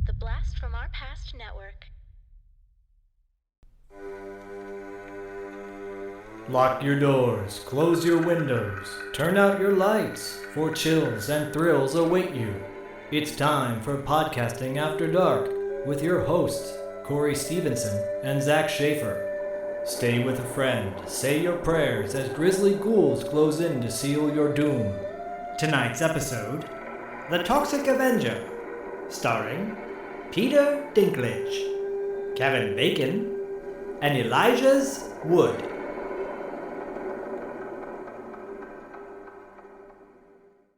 The Blast from Our Past Network. Lock your doors, close your windows, turn out your lights, for chills and thrills await you. It's time for Podcasting After Dark with your hosts, Corey Stevenson and Zach Schaefer. Stay with a friend, say your prayers as grisly ghouls close in to seal your doom. Tonight's episode, The Toxic Avenger, starring Peter Dinklage, Kevin Bacon, and Elijah's Wood.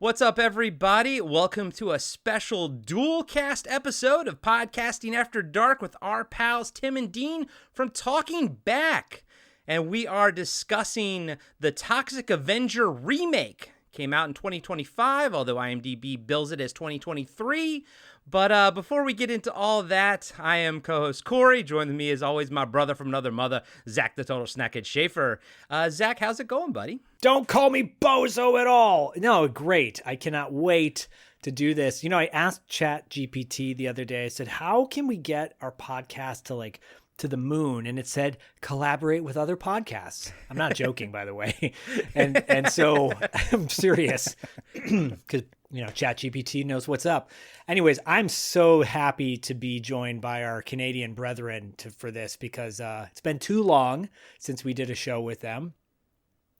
What's up, everybody? Welcome to a special dual cast episode of Podcasting After Dark with our pals Tim and Dean from Talking Back. And we are discussing the Toxic Avenger remake. Came out in 2025, although IMDb bills it as 2023. But before we get into all that, I am co-host Corey. Joining me, as always, my brother from another mother, Zach the Total Snackhead Schaefer. Zach, how's it going, buddy? Don't call me bozo at all. No, great. I cannot wait to do this. You know, I asked ChatGPT the other day, I said, how can we get our podcast to the moon? And it said, collaborate with other podcasts. I'm not joking, by the way. And so I'm serious because, you know, ChatGPT knows what's up. Anyways, I'm so happy to be joined by our Canadian brethren for this because it's been too long since we did a show with them.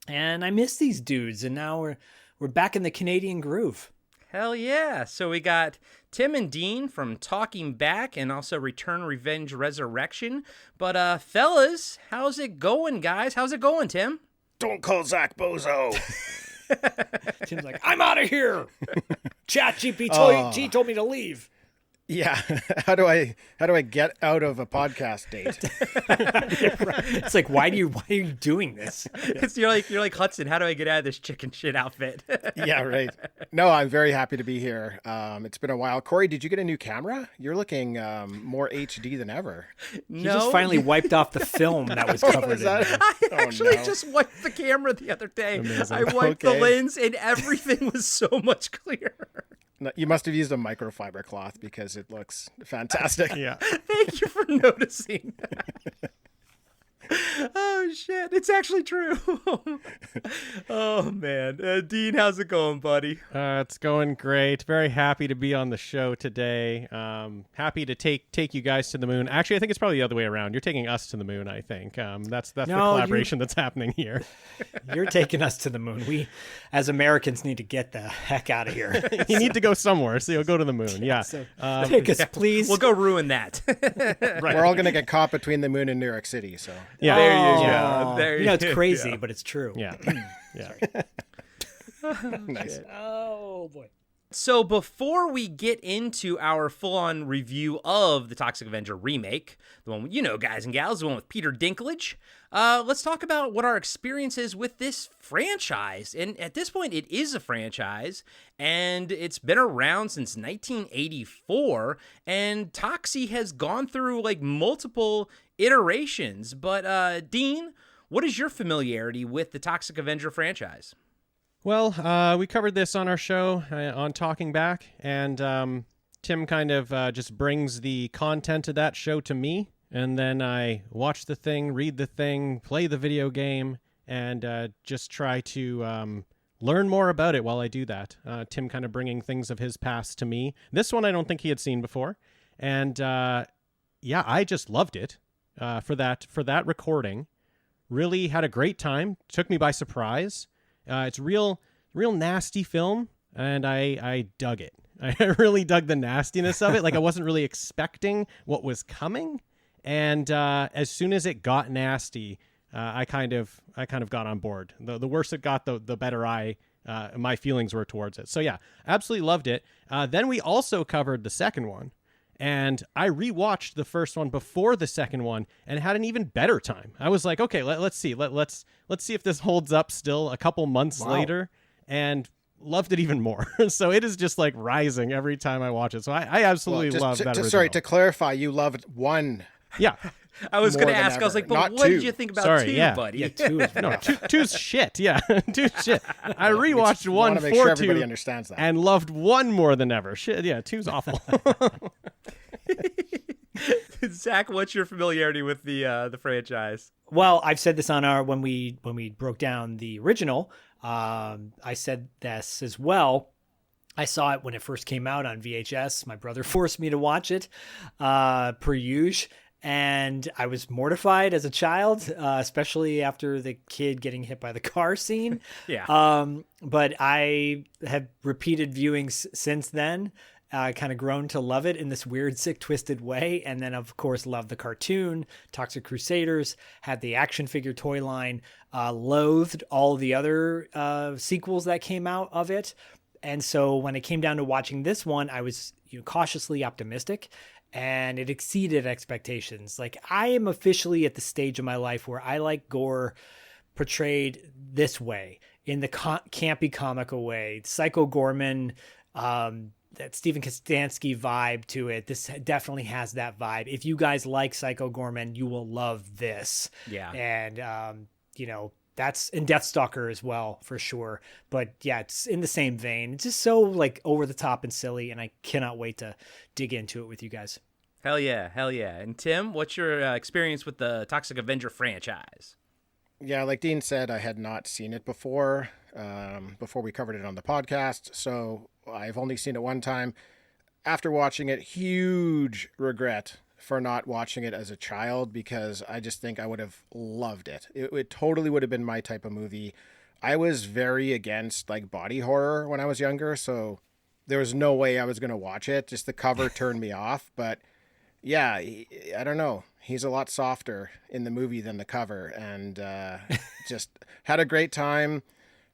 And I miss these dudes. And now we're back in the Canadian groove. Hell yeah. So we got Tim and Dean from Talking Back and also Return, Revenge, Resurrection. But fellas, how's it going, guys? How's it going, Tim? Don't call Zach bozo. Tim's like, I'm out of here. ChatGPT told me to leave. Yeah. How do I get out of a podcast date? It's like, why are you doing this? You're like Hudson. How do I get out of this chicken shit outfit? Yeah, right. No, I'm very happy to be here. It's been a while. Corey, did you get a new camera? You're looking more HD than ever. He just finally wiped off the film that was covered in there. I actually just wiped the camera the other day. Amazing. I wiped the lens and everything was so much clearer. No, you must have used a microfiber cloth because it looks fantastic. Yeah. Thank you for noticing. Oh, shit. It's actually true. Oh, man. Dean, how's it going, buddy? It's going great. Very happy to be on the show today. Happy to take you guys to the moon. Actually, I think it's probably the other way around. You're taking us to the moon, I think. That's the collaboration that's happening here. You're taking us to the moon. We, as Americans, need to get the heck out of here. You need to go somewhere, so you'll go to the moon. Yeah. So, take us, please. We'll go ruin that. Right. We're all going to get caught between the moon and New York City, so... Yeah, there you go. There you know, it's crazy, but it's true. Yeah. Yeah. Nice. Oh, boy. So before we get into our full-on review of the Toxic Avenger remake, the one, you know, guys and gals, the one with Peter Dinklage, let's talk about what our experience is with this franchise. And at this point, it is a franchise, and it's been around since 1984, and Toxie has gone through, like, multiple iterations. But, Dean, what is your familiarity with the Toxic Avenger franchise? Well, we covered this on our show on Talking Back, and Tim kind of just brings the content of that show to me, and then I watch the thing, read the thing, play the video game, and just try to learn more about it while I do that. Tim kind of bringing things of his past to me. This one I don't think he had seen before, and yeah, I just loved it for that recording. Really had a great time. Took me by surprise. It's real nasty film, and I dug it. I really dug the nastiness of it. Like, I wasn't really expecting what was coming, and as soon as it got nasty, I kind of got on board. The worse it got, the better my feelings were towards it. So yeah, absolutely loved it. Then we also covered the second one, and I rewatched the first one before the second one and had an even better time. I was like, okay, let's see. Let's see if this holds up still a couple months later, and loved it even more. So it is just like rising every time I watch it. So I absolutely love that original. Sorry, to clarify, you loved one. Yeah. I was going to ask, I was like, but Not what two. did you think about two, yeah. buddy? Yeah, two is No, two's shit. Yeah, two's shit. I rewatched I one want to make for sure everybody two understands that. and loved one more than ever. Shit, yeah, two's awful. Zach, what's your familiarity with the franchise? Well, I've said this on our when we broke down the original. I said this as well. I saw it when it first came out on VHS. My brother forced me to watch it, per usual. And I was mortified as a child, especially after the kid getting hit by the car scene. Yeah. But I have repeated viewings since then, kind of grown to love it in this weird, sick, twisted way. And then, of course, loved the cartoon, Toxic Crusaders, had the action figure toy line, loathed all the other sequels that came out of it. And so when it came down to watching this one, I was cautiously optimistic. And it exceeded expectations. Like, I am officially at the stage of my life where I like gore portrayed this way, in the campy, comical way. Psycho Gorman, that Stephen Kostansky vibe to it. This definitely has that vibe. If you guys like Psycho Gorman, you will love this. Yeah. And, that's in Deathstalker as well, for sure. But yeah, it's in the same vein. It's just so like over the top and silly, and I cannot wait to dig into it with you guys. Hell yeah. And Tim, what's your experience with the Toxic Avenger franchise? Yeah, like Dean said, I had not seen it before we covered it on the podcast. So I've only seen it one time. After watching it, huge regret for not watching it as a child, because I just think I would have loved it. It totally would have been my type of movie. I was very against like body horror when I was younger, so there was no way I was going to watch it. Just the cover turned me off. But yeah, I don't know. He's a lot softer in the movie than the cover, and just had a great time.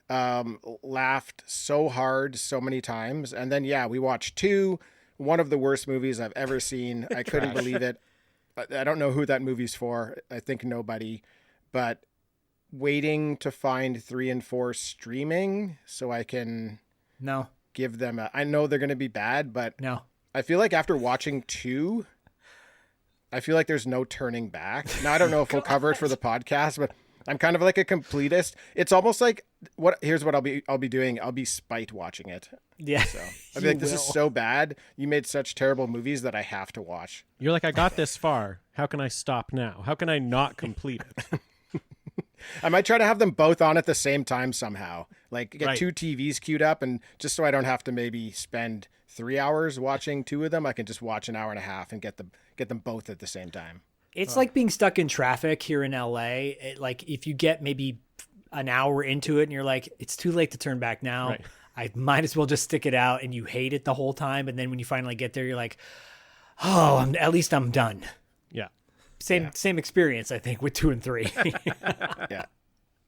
Laughed so hard so many times. And then, yeah, we watched 2. One of the worst movies I've ever seen. I couldn't believe it. I don't know who that movie's for. I think nobody. But waiting to find 3 and 4 streaming so I can give them I know they're going to be bad, but no. I feel like after watching 2, I feel like there's no turning back. Now, I don't know if we'll cover it for the podcast, but I'm kind of like a completist. It's almost like here's what I'll be doing. I'll be spite watching it. Yeah. So I'll be like, this is so bad. You made such terrible movies that I have to watch. You're like, I got this far. How can I stop now? How can I not complete it? I might try to have them both on at the same time somehow. Like get Right. 2 TVs queued up, and just so I don't have to maybe spend 3 hours watching 2 of them, I can just watch an hour and a half and get them both at the same time. It's like being stuck in traffic here in LA. Like if you get maybe an hour into it and you're like, it's too late to turn back now. Right. I might as well just stick it out, and you hate it the whole time. And then when you finally get there, you're like, oh, at least I'm done. Yeah. Same experience, I think, with 2 and 3. Yeah.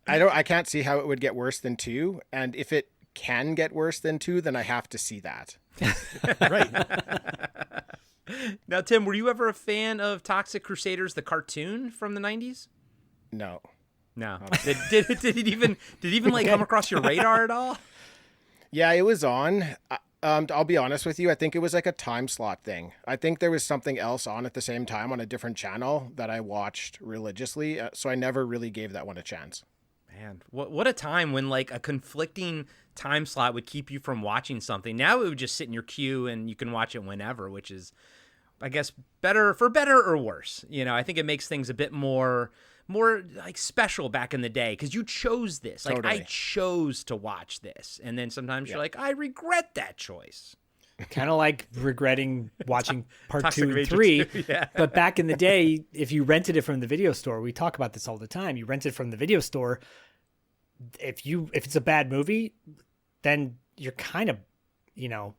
I can't see how it would get worse than 2. And if it can get worse than 2, then I have to see that. Right. Now, Tim, were you ever a fan of Toxic Crusaders, the cartoon from the 90s? No. No. Did it even like come across your radar at all? Yeah, it was on. I'll be honest with you. I think it was like a time slot thing. I think there was something else on at the same time on a different channel that I watched religiously. So I never really gave that one a chance. Man, what a time when like a conflicting time slot would keep you from watching something. Now it would just sit in your queue and you can watch it whenever, which is, I guess, better or worse. I think it makes things a bit more like special back in the day because you chose this. Like Totally. I chose to watch this, and then sometimes you're like, I regret that choice. Kind of like regretting watching part Toxic 2 and Avenger 3. 2, yeah. But back in the day, if you rented it from the video store, we talk about this all the time. You rent it from the video store. If it's a bad movie, then you're kind of, you're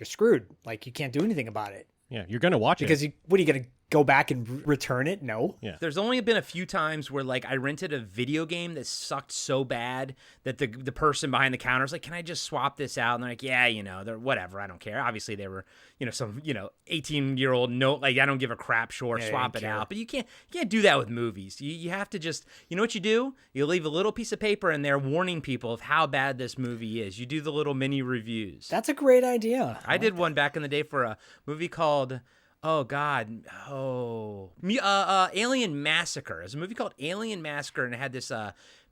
screwed. Like you can't do anything about it. Yeah, you're going to watch Because it. what are you going to go back and return it? No. Yeah. There's only been a few times where like I rented a video game that sucked so bad that the person behind the counter was like, "Can I just swap this out?" And they're like, "Yeah, they're whatever. I don't care." Obviously they were, some 18-year-old I don't give a crap. Sure, Yeah, swap don't it care. out. But you can't do that with movies. You have to just, what you do? You leave a little piece of paper in there warning people of how bad this movie is. You do the little mini reviews. That's a great idea. I did one back in the day for a movie called Alien Massacre. It was a movie called Alien Massacre, and it had this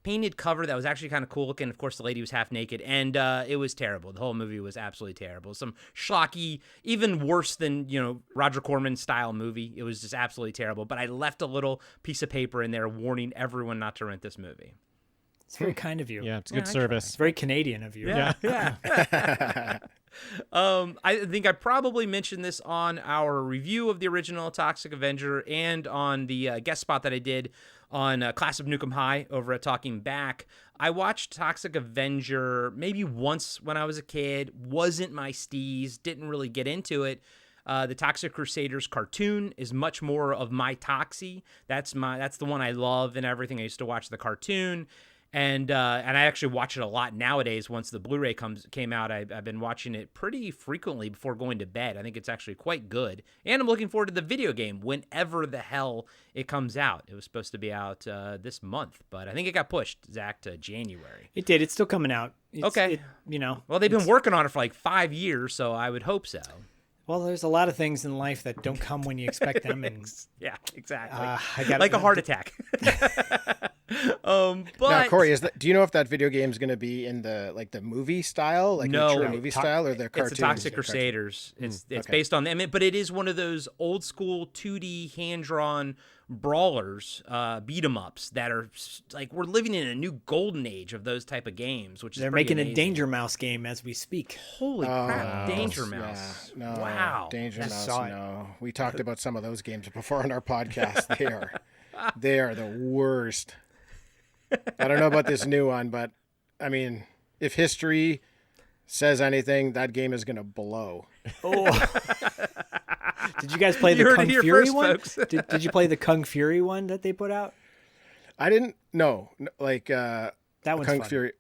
painted cover that was actually kind of cool looking. Of course, the lady was half naked, and it was terrible. The whole movie was absolutely terrible. Some schlocky, even worse than, Roger Corman style movie. It was just absolutely terrible. But I left a little piece of paper in there warning everyone not to rent this movie. It's very kind of you. Yeah, it's good service. It's very Canadian of you. Yeah. I think I probably mentioned this on our review of the original Toxic Avenger and on the guest spot that I did on Class of Nukem High over at Talking Back. I watched Toxic Avenger maybe once when I was a kid. Wasn't my steez. Didn't really get into it. The Toxic Crusaders cartoon is much more of my Toxie. That's the one I love and everything. I used to watch the cartoon. And I actually watch it a lot nowadays. Once the Blu-ray came out, I've been watching it pretty frequently before going to bed. I think it's actually quite good. And I'm looking forward to the video game whenever the hell it comes out. It was supposed to be out this month, but I think it got pushed, Zach, to January. It did. It's still coming out. Okay. Well, they've been working on it for like 5 years, so I would hope so. Well, there's a lot of things in life that don't come when you expect them, and yeah, exactly. Like a heart attack. Now, Corey, do you know if that video game is going to be in the movie style, mature movie style, or the cartoon? It's the Toxic Crusaders. It's based on them, but it is one of those old school 2D hand drawn brawlers, beat 'em ups that are like we're living in a new golden age of those type of games. Which they're making amazing. A Danger Mouse game as we speak. Holy crap, Danger Mouse! Yeah, no, wow, Danger Mouse. No, we talked about some of those games before on our podcast. They are the worst. I don't know about this new one, but I mean, if history says anything, that game is going to blow. Oh. Did you guys play the Kung Fury one? Did you play the Kung Fury one that they put out? I didn't. No, that one's Kung fun. Fury.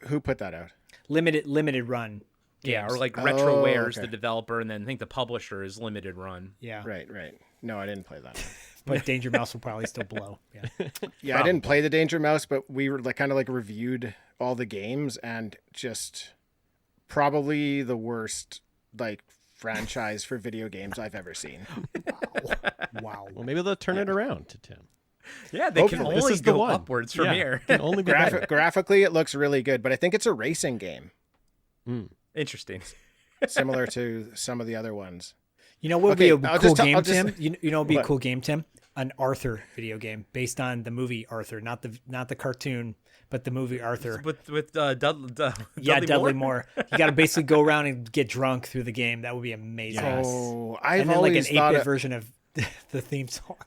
Who put that out? Limited run. Yeah, or like RetroWare's the developer, and then I think the publisher is Limited Run. Yeah. Right. No, I didn't play that one. But Danger Mouse will probably still blow. Yeah, I didn't play the Danger Mouse, but we were kind of reviewed all the games, and just probably the worst franchise for video games I've ever seen. Wow. Well, maybe they'll turn it around to Tim. Yeah, they can only go upwards from here. Can only be graphically, it looks really good, but I think it's a racing game. Interesting. Similar to some of the other ones. You know what would be a cool game, Tim? You know what would be a cool game, Tim? An Arthur video game based on the movie Arthur, not the cartoon, but the movie Arthur. With Dudley Moore. You got to basically go around and get drunk through the game. That would be amazing. Yes. Oh, I've and then always an 8-bit version of the theme song.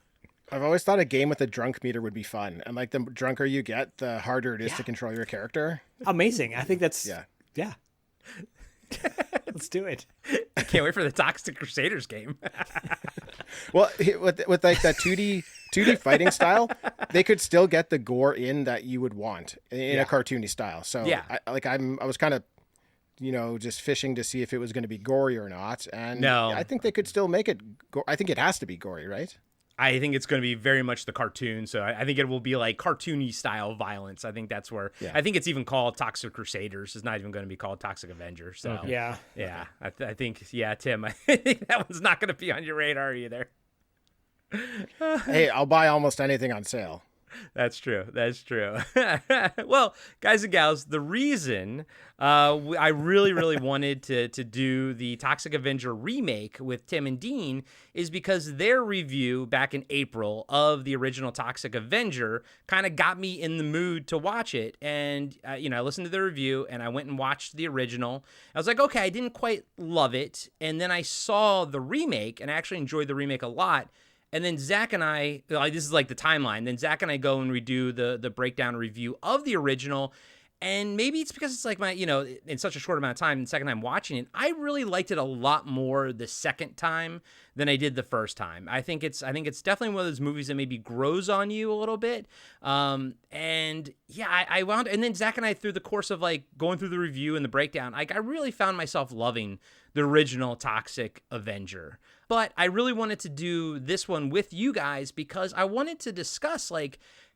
I've always thought a game with a drunk meter would be fun, and the drunker you get, the harder it is to control your character. Amazing. I think that's yeah. Let's do it. I can't wait for the Toxic Crusaders game. Well, with that 2D fighting style, they could still get the gore in that you would want in a cartoony style. So yeah, I was kind of, just fishing to see if it was going to be gory or not. And no, I think they could still make it. I think it has to be gory, right? I think it's going to be very much the cartoon. So I think it will be like cartoony style violence. I think that's where I think it's even called Toxic Crusaders. It's not even going to be called Toxic Avenger. So yeah. I think, Tim, I think that one's not going to be on your radar either. Hey, I'll buy almost anything on sale. That's true. Well, guys and gals, the reason I really wanted to do the Toxic Avenger remake with Tim and Dean is because their review back in April of the original Toxic Avenger kind of got me in the mood to watch it. And, I listened to the review and I went and watched the original. I was like, okay, I didn't quite love it. And then I saw the remake and I actually enjoyed the remake a lot. And then Zach and I, this is like the timeline. Then Zach and I go and redo the breakdown review of the original. And maybe it's because it's like my, in such a short amount of time, the second time watching it, I really liked it a lot more the second time than I did the first time. I think it's definitely one of those movies that maybe grows on you a little bit. And yeah, I wound, and then Zach and I, through the course of going through the review and the breakdown, I really found myself loving the original Toxic Avenger. But I really wanted to do this one with you guys because I wanted to discuss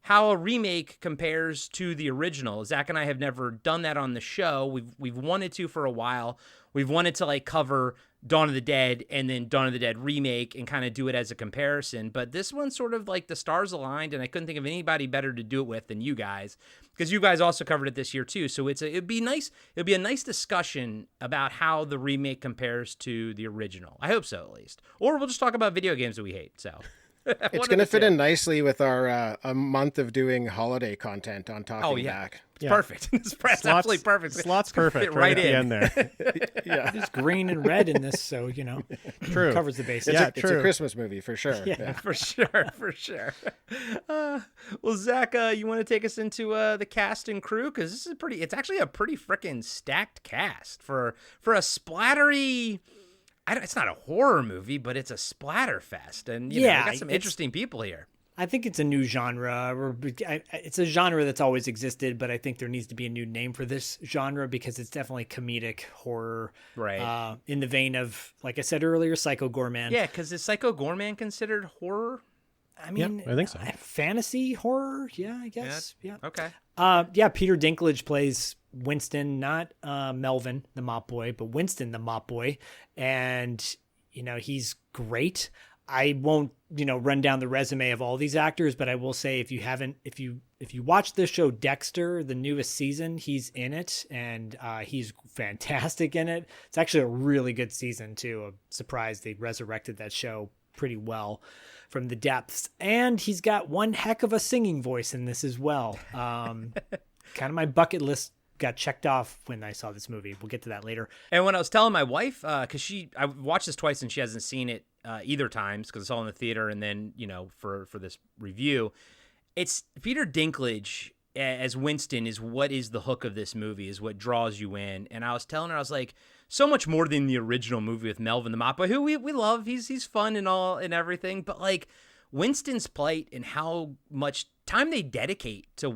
how a remake compares to the original. Zach and I have never done that on the show. We've wanted to for a while. We've wanted to cover Dawn of the Dead and then Dawn of the Dead remake and kind of do it as a comparison. But this one's sort of like the stars aligned, and I couldn't think of anybody better to do it with than you guys, because you guys also covered it this year too. So it'd be nice. It'd be a nice discussion about how the remake compares to the original. I hope so, at least. Or we'll just talk about video games that we hate. So it's going to fit in nicely with our a month of doing holiday content on Talking Back. It's perfect. It's absolutely perfect. Slots perfect right at in. the end there. Yeah, There's green and red in this, so True. covers the bases. it's a Christmas movie for sure. Yeah. For sure. Well, Zach, you want to take us into the cast and crew? Because this is it's actually a pretty freaking stacked cast for a splattery. It's not a horror movie, but it's a splatter fest, and we got some interesting people here. I think it's a new genre. It's a genre that's always existed, but I think there needs to be a new name for this genre because it's definitely comedic horror, right? In the vein of, like I said earlier, Psycho Goreman. Yeah, because is Psycho Goreman considered horror? I mean, I think so. Fantasy horror, I guess. Yeah. Okay. Peter Dinklage plays Winston, not Melvin, the mop boy, but Winston, the mop boy, and he's great. I won't, run down the resume of all these actors, but I will say if you watch the show Dexter, the newest season, he's in it, and he's fantastic in it. It's actually a really good season too. I'm surprised they resurrected that show pretty well from the depths, and he's got one heck of a singing voice in this as well. Kind of my bucket list got checked off when I saw this movie. We'll get to that later. And when I was telling my wife, because I watched this twice and she hasn't seen it either times because it's all in the theater, and then for this review, it's Peter Dinklage as Winston is what is the hook of this movie, is what draws you in. And I was telling her, I was like, so much more than the original movie with Melvin the Mop Boy, who we love. He's fun and all and everything, but like Winston's plight and how much time they dedicate to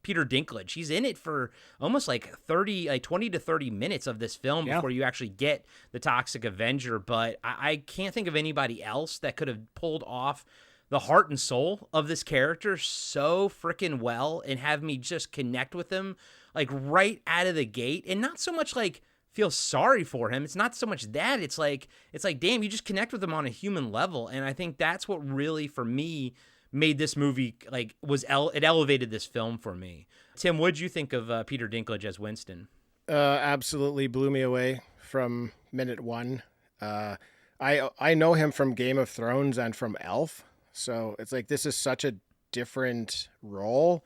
Peter Dinklage. He's in it for almost 20 to 30 minutes of this film before you actually get the Toxic Avenger. But I can't think of anybody else that could have pulled off the heart and soul of this character so freaking well and have me just connect with him right out of the gate, and not so much feel sorry for him. It's not so much that. It's like, damn, you just connect with him on a human level. And I think that's what really, for me, made this movie, it elevated this film for me. Tim, what'd you think of Peter Dinklage as Winston? Absolutely blew me away from minute one. I know him from Game of Thrones and from Elf. So it's this is such a different role.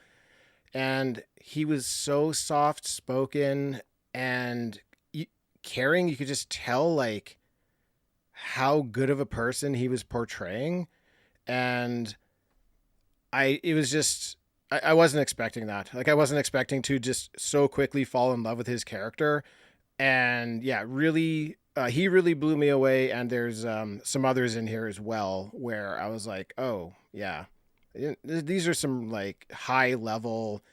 And he was so soft-spoken and caring. You could just tell how good of a person he was portraying, and I wasn't expecting that. I wasn't expecting to just so quickly fall in love with his character, and really he really blew me away. And there's some others in here as well where I was like, oh yeah, these are some high level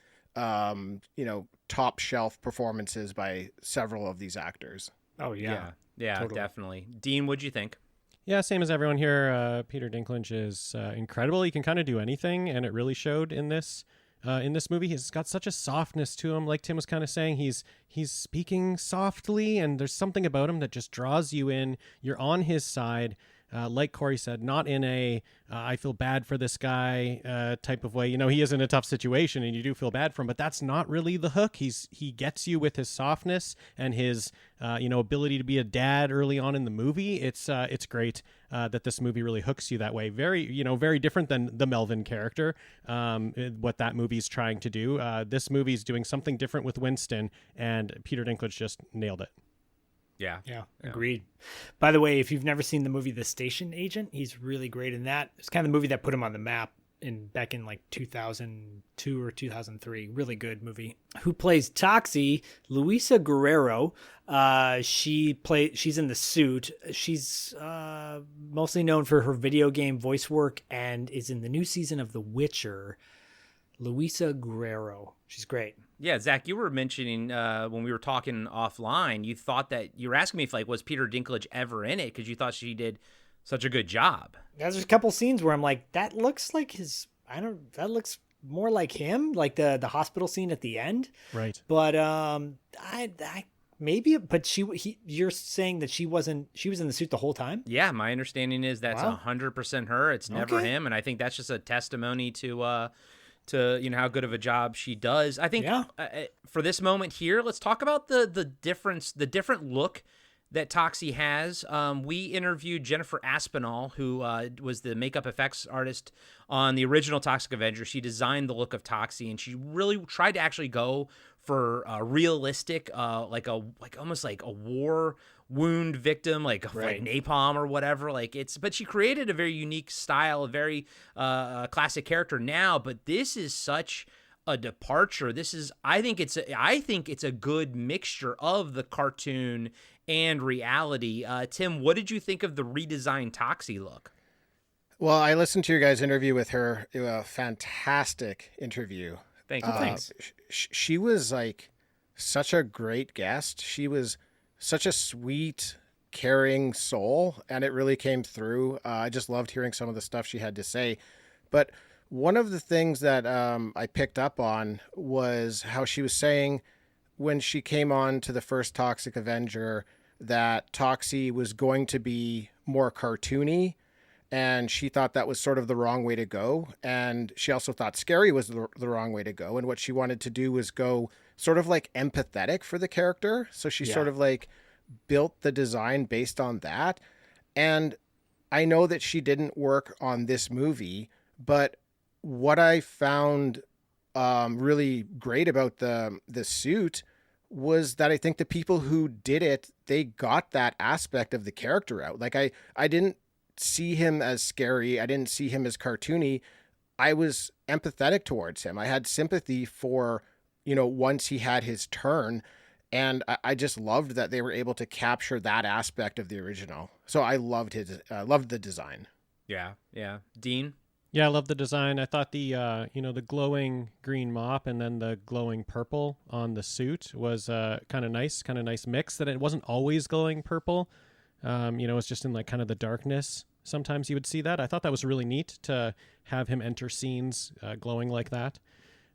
top shelf performances by several of these actors. Oh yeah, totally. Definitely. Dean, what'd you think? Yeah, same as everyone here. Peter Dinklage is incredible. He can kind of do anything, and it really showed in this movie. He's got such a softness to him. Like Tim was kind of saying, he's speaking softly, and there's something about him that just draws you in. You're on his side. Like Corey said, not in a I feel bad for this guy type of way. He is in a tough situation and you do feel bad for him, but that's not really the hook. He gets you with his softness and his ability to be a dad early on in the movie. It's great that this movie really hooks you that way. Very very different than the Melvin character. What that movie's trying to do. This movie's doing something different with Winston, and Peter Dinklage just nailed it. Yeah, agreed. By the way, if you've never seen the movie The Station Agent, he's really great in that. It's kind of the movie that put him on the map back in 2002 or 2003. Really good movie. Who plays Toxie? Luisa Guerreiro. She's in The Suit. She's mostly known for her video game voice work and is in the new season of The Witcher. Luisa Guerreiro. She's great. Yeah, Zach, you were mentioning when we were talking offline, you thought that you were asking me if was Peter Dinklage ever in it because you thought she did such a good job. There's a couple scenes where I'm like, that looks like that looks more like him, like the hospital scene at the end. Right. But I maybe, but you're saying that she was in the suit the whole time? Yeah, my understanding is that's Wow. 100% her. It's never Okay. him, and I think that's just a testimony to how good of a job she does. I think for this moment here, let's talk about the different look that Toxie has. We interviewed Jennifer Aspinall, who was the makeup effects artist on the original Toxic Avenger. She designed the look of Toxie, and she really tried to actually go for a realistic, almost like a war wound victim, like napalm or whatever. But she created a very unique style, a very classic character now. But this is such a departure. I think it's a good mixture of the cartoon and reality. Tim, what did you think of the redesigned Toxie look? Well, I listened to your guys' interview with her. It was a fantastic interview. Thanks. She was like such a great guest. She was such a sweet, caring soul, and it really came through. I just loved hearing some of the stuff she had to say. But one of the things that I picked up on was how she was saying when she came on to the first Toxic Avenger that Toxie was going to be more cartoony, and she thought that was sort of the wrong way to go. And she also thought scary was the wrong way to go. And what she wanted to do was go sort of like empathetic for the character. So she sort of like built the design based on that. And I know that she didn't work on this movie, but what I found really great about the suit was that I think the people who did it, they got that aspect of the character out. Like I didn't see him as scary. I didn't see him as cartoony. I was empathetic towards him. I had sympathy for, once he had his turn. And I just loved that they were able to capture that aspect of the original. So I loved the design. Yeah. Dean? Yeah, I love the design. I thought the the glowing green mop and then the glowing purple on the suit was kind of nice mix. That it wasn't always glowing purple. It's just in like kind of the darkness. Sometimes you would see that. I thought that was really neat to have him enter scenes glowing like that.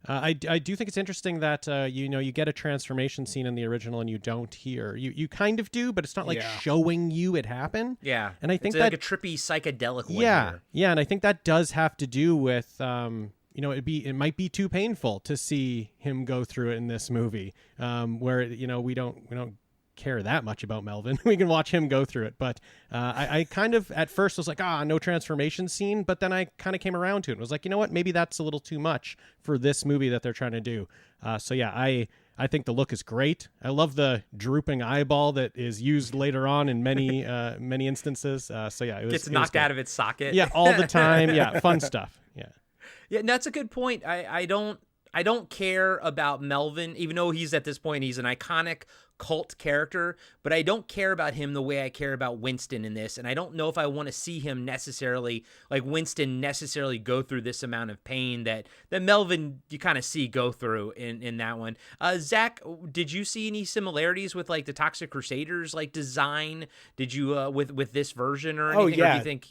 I do think it's interesting that you get a transformation scene in the original and you don't here. You kind of do, but it's not like showing you it happen. Yeah, and I think it's like a trippy psychedelic one. Yeah, and I think that does have to do with it might be too painful to see him go through it in this movie, where we don't care that much about Melvin. We can watch him go through it, but I kind of at first was like, no transformation scene, but then I kind of came around to it and was like, you know what, maybe that's a little too much for this movie that they're trying to do. I think the look is great. I love the drooping eyeball that is used later on in many many instances. It gets knocked out of its socket. Yeah, all the time. Yeah, fun stuff. Yeah, that's a good point. I don't care about Melvin, even though he's at this point he's an iconic cult character, but I don't care about him the way I care about Winston in this, and I don't know if I want to see him necessarily, like Winston necessarily go through this amount of pain that Melvin you kind of see go through in that one. Zach, did you see any similarities with like the Toxic Crusaders like design? Did you with this version or anything? Oh yeah, or do you think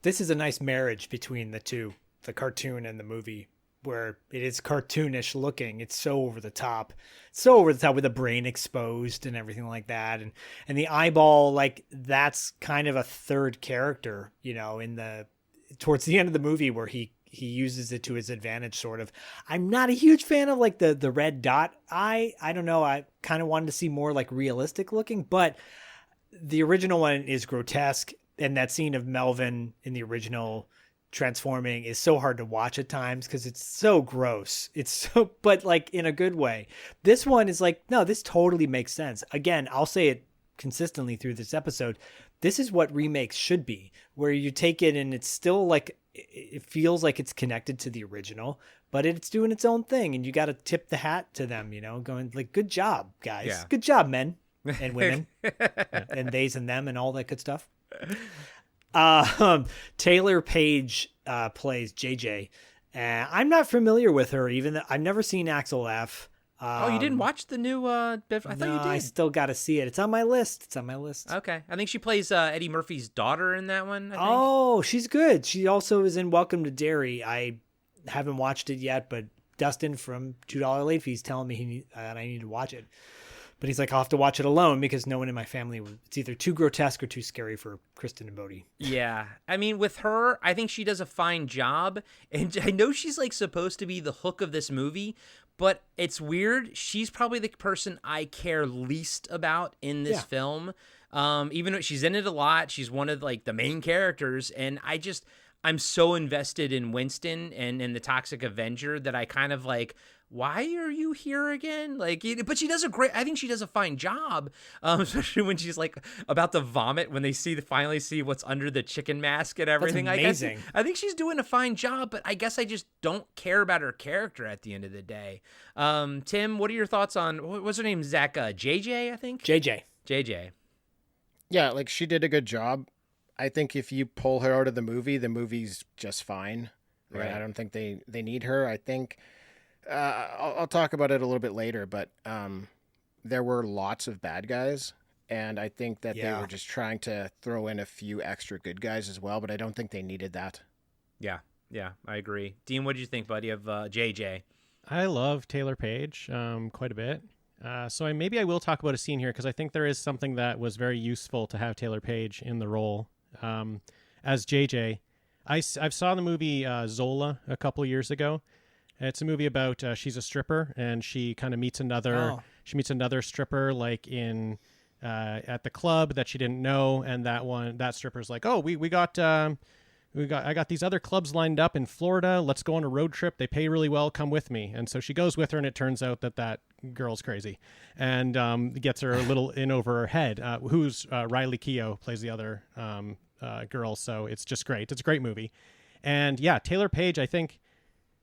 this is a nice marriage between the two, the cartoon and the movie, where it is cartoonish looking. It's so over the top with the brain exposed and everything like that. And the eyeball, like that's kind of a third character, towards the end of the movie where he uses it to his advantage sort of. I'm not a huge fan of like the red dot eye. I don't know. I kind of wanted to see more like realistic looking, but the original one is grotesque. And that scene of Melvin in the original transforming is so hard to watch at times because it's so gross. But like in a good way. This one is like, no, this totally makes sense. Again, I'll say it consistently through this episode. This is what remakes should be, where you take it and it's still like, it feels like it's connected to the original, but it's doing its own thing. And you got to tip the hat to them, going like, good job, guys. Yeah. Good job, men and women and theys and them and all that good stuff. Taylor Page plays JJ. I'm not familiar with her, even though I've never seen Axel F. you didn't watch the new Biff? I thought you did. I still got to see it. It's on my list. Okay. I think she plays Eddie Murphy's daughter in that one, I think. Oh, she's good. She also is in Welcome to Derry. I haven't watched it yet, but Dustin from $2 Late Fees telling me that I need to watch it. But he's like, I'll have to watch it alone because no one in my family, it's either too grotesque or too scary for Kristen and Bodhi. Yeah. I mean, with her, I think she does a fine job. And I know she's like supposed to be the hook of this movie, but it's weird. She's probably the person I care least about in this film. Even though she's in it a lot, she's one of like the main characters. And I'm so invested in Winston and in the Toxic Avenger that I kind of like, why are you here again? Like, but she does I think she does a fine job, especially when she's like about to vomit when they finally see what's under the chicken mask and everything. That's amazing. I think she's doing a fine job, but I guess I just don't care about her character at the end of the day. Tim, what are your thoughts on, what's her name? Zak, JJ, I think? JJ. Yeah, like she did a good job. I think if you pull her out of the movie's just fine. Right. I don't think they need her. I think I'll talk about it a little bit later, but there were lots of bad guys, and I think that they were just trying to throw in a few extra good guys as well, but I don't think they needed that. Yeah, I agree. Dean, what did you think, buddy, of JJ? I love Taylor Page quite a bit. So maybe I will talk about a scene here because I think there is something that was very useful to have Taylor Page in the role as JJ. I saw the movie Zola a couple years ago. It's a movie about she's a stripper and she kind of meets another stripper like in at the club that she didn't know, and that stripper's like, oh, I got these other clubs lined up in Florida. Let's go on a road trip. They pay really well. Come with me. And so she goes with her, and it turns out that girl's crazy and gets her a little in over her head. Who's Riley Keough plays the other girl. So it's just great. It's a great movie. And yeah, Taylor Page, I think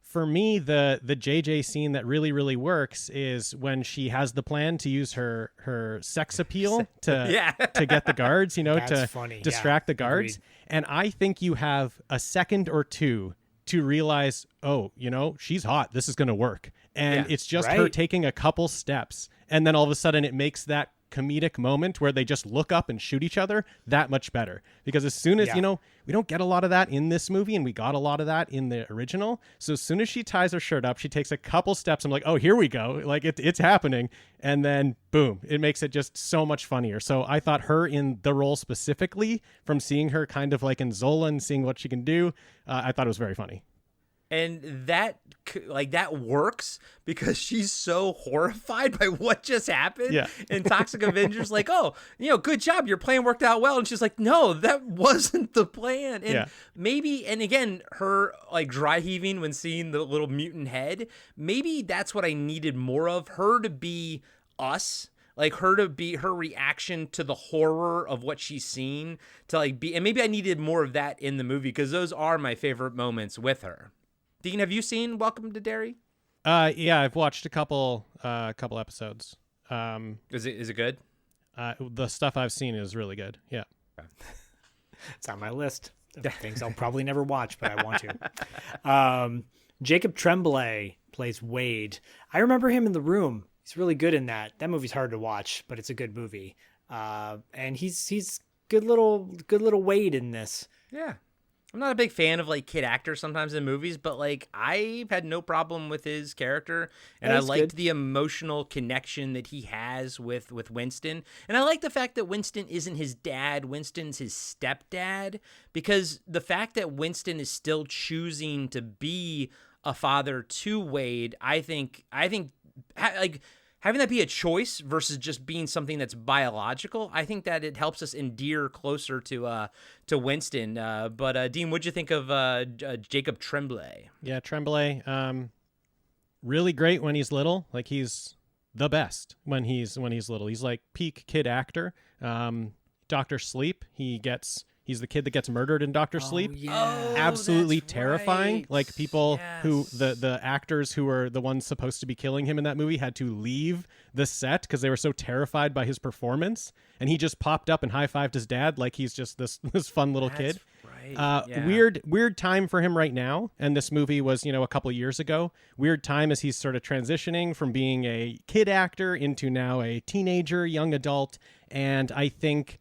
for me, the JJ scene that really, really works is when she has the plan to use her sex appeal to get the guards, to funny. distract the guards. Agreed. And I think you have a second or two to realize, oh, she's hot. This is going to work. And it's just her taking a couple steps. And then all of a sudden it makes that comedic moment where they just look up and shoot each other that much better. Because as soon as, we don't get a lot of that in this movie, and we got a lot of that in the original. So as soon as she ties her shirt up, she takes a couple steps. I'm like, oh, here we go. Like it's happening. And then boom, it makes it just so much funnier. So I thought her in the role specifically, from seeing her kind of like in Zola and seeing what she can do, I thought it was very funny. And that works because she's so horrified by what just happened. Yeah. And Toxic Avenger's like, oh, good job. Your plan worked out well. And she's like, no, that wasn't the plan. And maybe, and again, her like dry heaving when seeing the little mutant head, maybe that's what I needed more of, her to be us. Like her to be her reaction to the horror of what she's seen, to like be, and maybe I needed more of that in the movie because those are my favorite moments with her. Dean, have you seen Welcome to Derry? Yeah, I've watched a couple episodes. Is it good? The stuff I've seen is really good. Yeah. It's on my list of things I'll probably never watch, but I want to. Jacob Tremblay plays Wade. I remember him in The Room. He's really good in that. That movie's hard to watch, but it's a good movie. And he's good little Wade in this. Yeah. I'm not a big fan of like kid actors sometimes in movies, but like I've had no problem with his character, and I liked the emotional connection that he has with Winston. And I like the fact that Winston isn't his dad, Winston's his stepdad, because the fact that Winston is still choosing to be a father to Wade, I think like having that be a choice versus just being something that's biological, I think that it helps us endear closer to Winston. But Dean, what'd you think of Jacob Tremblay? Yeah, Tremblay, really great when he's little. Like he's the best when he's little. He's like peak kid actor. Dr. Sleep, he's the kid that gets murdered in Dr. Sleep. Yeah. Absolutely terrifying. Right. Like people who the actors who were the ones supposed to be killing him in that movie had to leave the set because they were so terrified by his performance. And he just popped up and high-fived his dad like he's just this fun little kid. Right. Weird time for him right now. And this movie was, a couple years ago. Weird time as he's sort of transitioning from being a kid actor into now a teenager, young adult. And I think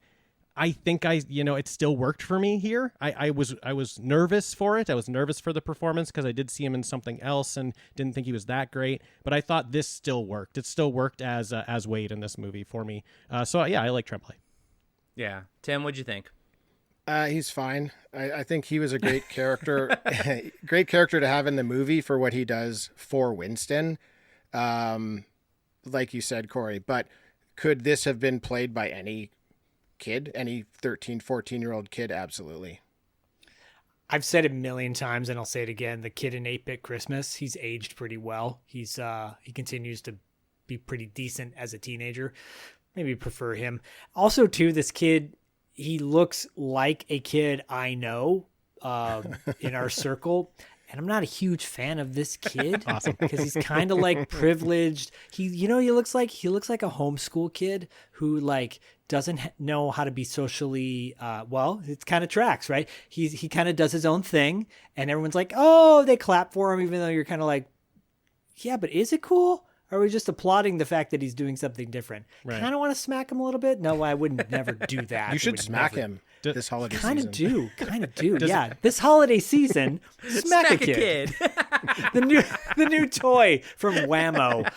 I think it still worked for me here. I was nervous for it. I was nervous for the performance because I did see him in something else and didn't think he was that great. But I thought this still worked. It still worked as Wade in this movie for me. So yeah, I like Tremblay. Yeah, Tim, what'd you think? He's fine. I think he was a great character, great character to have in the movie for what he does for Winston. Like you said, Corey, but could this have been played by any kid, any 13, 14-year-old kid? Absolutely. I've said it a million times and I'll say it again. The kid in 8-Bit Christmas, he's aged pretty well. He continues to be pretty decent as a teenager. Maybe prefer him. Also, too, this kid, he looks like a kid I know in our circle. And I'm not a huge fan of this kid because he's kind of like privileged. He looks like a homeschool kid who like doesn't know how to be socially, well, it kind of tracks, right? He kind of does his own thing and everyone's like, oh, they clap for him, even though you're kind of like, yeah, but is it cool? Or are we just applauding the fact that he's doing something different? Right. Kind of want to smack him a little bit. No, I wouldn't never do that. You should smack him this holiday kind season. Kind of do. Yeah, this holiday season, smack a kid. the new toy from Whammo.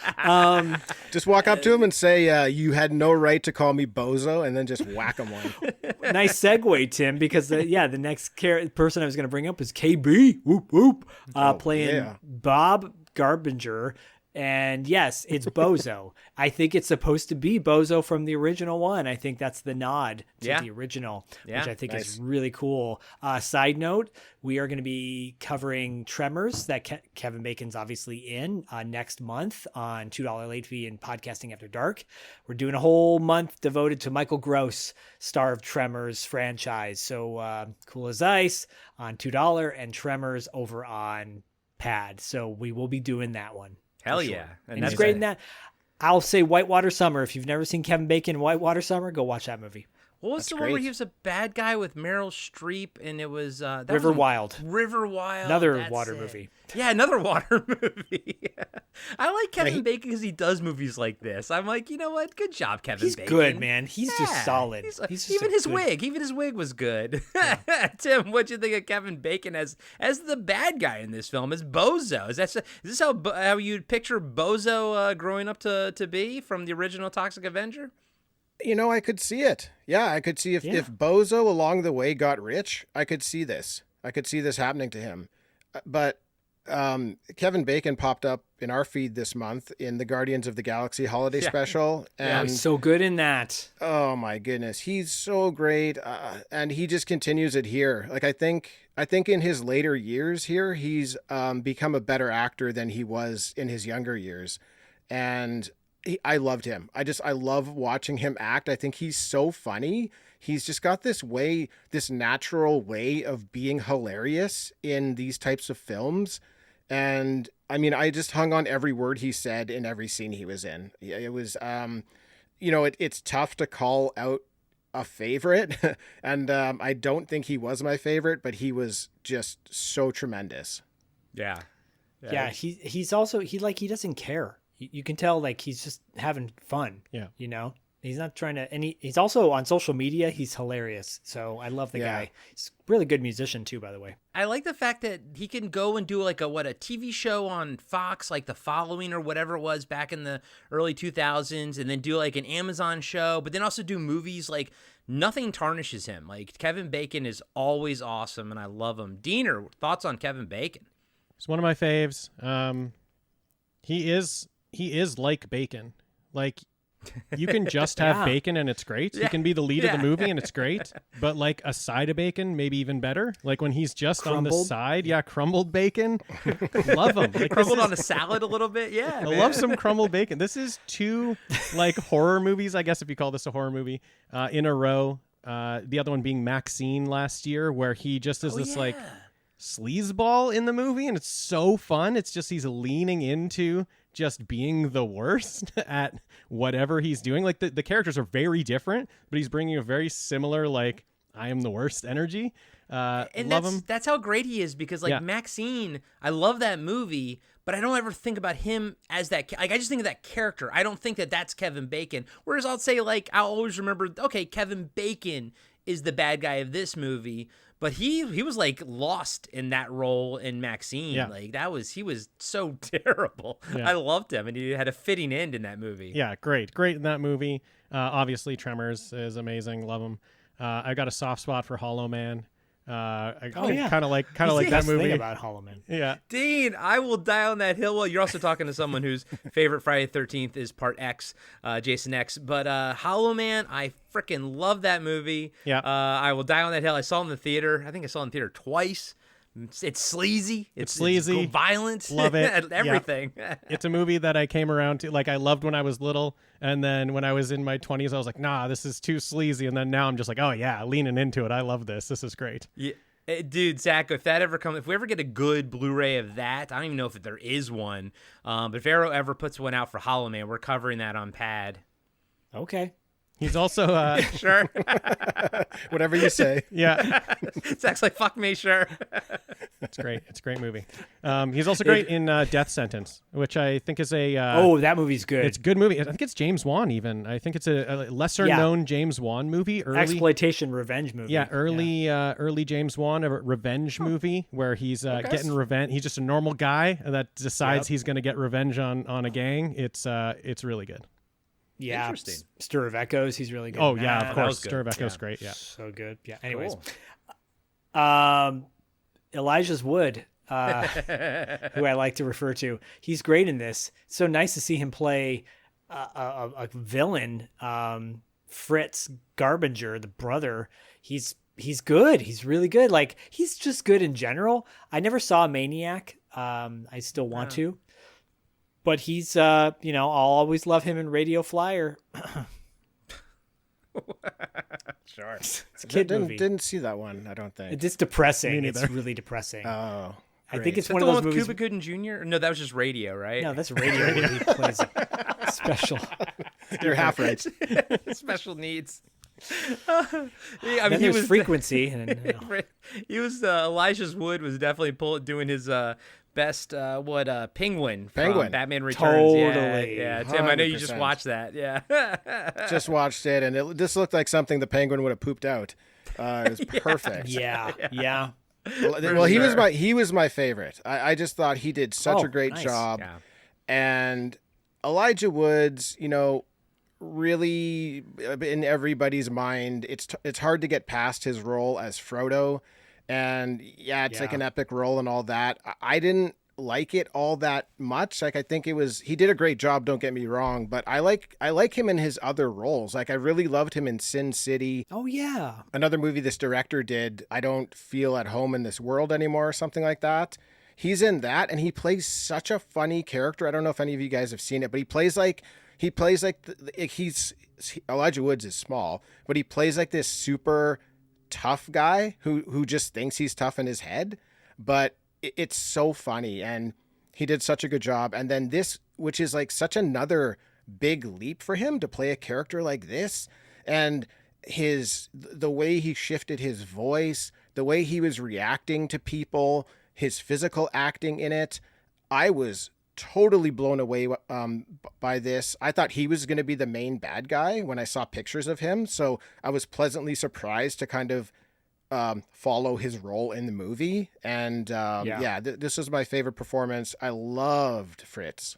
Just walk up to him and say, you had no right to call me bozo, and then just whack him one. Nice segue, Tim, because the next person I was going to bring up is KB, whoop whoop, playing Bob Garbinger. And yes, it's Bozo. I think it's supposed to be Bozo from the original one. I think that's the nod to the original, which I think is really cool. Side note, we are going to be covering Tremors that Kevin Bacon's obviously in next month on $2 late fee and Podcasting After Dark. We're doing a whole month devoted to Michael Gross, star of Tremors franchise. So Cool as Ice on $2 and Tremors over on Pad. So we will be doing that one. Hell sure. yeah. And he's great in that. I'll say Whitewater Summer. If you've never seen Kevin Bacon in Whitewater Summer, go watch that movie. What was the one where he was a bad guy with Meryl Streep and it was River Wild. River Wild. Another water movie. Yeah, another water movie. I like Kevin Bacon because he does movies like this. I'm like, you know what? Good job, Kevin Bacon. He's good, man. He's just solid. Even his wig was good. Tim, what'd you think of Kevin Bacon as the bad guy in this film, as Bozo? Is this how you'd picture Bozo growing up to be from the original Toxic Avenger? You know, I could see it. Yeah, I could see if Bozo along the way got rich, I could see this. I could see this happening to him. But Kevin Bacon popped up in our feed this month in the Guardians of the Galaxy holiday special. And he's so good in that. Oh my goodness. He's so great. And he just continues it here. Like, I think in his later years here, he's become a better actor than he was in his younger years. And I loved him. I love watching him act. I think he's so funny. He's just got this natural way of being hilarious in these types of films. And I mean, I just hung on every word he said in every scene he was in. It was, it's tough to call out a favorite. And I don't think he was my favorite, but he was just so tremendous. Yeah. Yeah. He's also, he doesn't care. You can tell like he's just having fun. Yeah. You know, he's not trying to, and he's also on social media. He's hilarious. So I love the guy. He's a really good musician too, by the way. I like the fact that he can go and do like a TV show on Fox, like The Following or whatever it was back in the early 2000s, and then do like an Amazon show, but then also do movies. Like nothing tarnishes him. Like Kevin Bacon is always awesome and I love him. Diener, thoughts on Kevin Bacon? He's one of my faves. He is like bacon. Like you can just have bacon and it's great. He can be the lead of the movie and it's great. But like a side of bacon, maybe even better. Like when he's just on the side, crumbled bacon. Love him. Like crumbled on a salad a little bit. Yeah, I love some crumbled bacon. This is two like horror movies, I guess if you call this a horror movie, in a row. The other one being Maxine last year, where he just is like sleazeball in the movie, and it's so fun. It's just he's leaning into just being the worst at whatever he's doing. Like the characters are very different, but he's bringing a very similar like I am the worst energy. And love him. That's how great he is because like Maxine, I love that movie, but I don't ever think about him as that. Like I just think of that character. I don't think that that's Kevin Bacon. Whereas I'll say like I'll always remember, okay, Kevin Bacon is the bad guy of this movie, but he was like lost in that role in Maxine. Yeah. Like he was so terrible. Yeah. I loved him, and he had a fitting end in that movie. Yeah, great in that movie. Obviously, Tremors is amazing. Love him. I got a soft spot for Hollow Man. I kind of like that movie. Thing about Hollow Man. Yeah, Dean, I will die on that hill. Well, you're also talking to someone whose favorite Friday the 13th is Part X, Jason X. But Hollow Man, I freaking love that movie. Yeah. I will die on that hill. I saw it in the theater. I think I saw it in the theater twice. It's sleazy. It's sleazy. It's violent. Love it. Everything. Yeah. It's a movie that I came around to. Like, I loved when I was little, and then when I was in my 20s, I was like, nah, this is too sleazy. And then now I'm just like, oh yeah, leaning into it. I love this. This is great. Yeah. Dude, Zach, if we ever get a good Blu-ray of that, I don't even know if there is one, but if Arrow ever puts one out for Hollow Man, we're covering that on Pad. Okay. He's also Sure. Whatever you say. Yeah. Zach's like, fuck me, sure. It's great. It's a great movie. He's also great in Death Sentence, which I think is a that movie's good. It's a good movie. I think it's James Wan even. I think it's a lesser known James Wan movie. Exploitation revenge movie. Yeah, early James Wan, a revenge movie where he's getting revenge. He's just a normal guy that decides he's going to get revenge on a gang. It's really good. Yeah, interesting. Stir of Echoes. He's really good. Oh yeah, of course. good. Stir of Echoes, great. Yeah, so good. Yeah. Anyways, Cool. Elijah's Wood, who I like to refer to, he's great in this. It's so nice to see him play a villain, Fritz Garbinger, the brother. He's good. He's really good. Like, he's just good in general. I never saw Maniac. I still want to. But he's, I'll always love him in Radio Flyer. Sure. It's a kid movie. Didn't see that one, I don't think. It's depressing. It's really depressing. Oh, I think it's Is that one the of one those with movies. Cuba Gooden Jr.? No, that was just Radio, right? No, that's Radio where he plays special. You're half right. Special needs. I mean, Then there's Frequency. And, he was Elijah's Wood was definitely doing his best Penguin from Batman Returns. Totally. Yeah, Tim, I know you just 100%. watched that. Yeah. Just watched it, and this looked like something the Penguin would have pooped out. It was perfect. Yeah. Well, he was my favorite. I just thought he did such a great nice. job. Yeah. And Elijah Woods, really in everybody's mind, it's hard to get past his role as Frodo. And it's like an epic role and all that. I didn't like it all that much. Like, I think he did a great job, don't get me wrong, but I like him in his other roles. Like, I really loved him in Sin City. Oh, yeah. Another movie this director did, I Don't Feel at Home in This World Anymore, or something like that. He's in that, and he plays such a funny character. I don't know if any of you guys have seen it, but he plays like Elijah Woods is small, but he plays like this super tough guy who just thinks he's tough in his head, but it's so funny, and he did such a good job. And then this, which is like such another big leap for him to play a character like this, and the way he shifted his voice, the way he was reacting to people, his physical acting in it, I was totally blown away by this. I thought he was going to be the main bad guy when I saw pictures of him, so I was pleasantly surprised to kind of follow his role in the movie. And this was my favorite performance. I loved Fritz.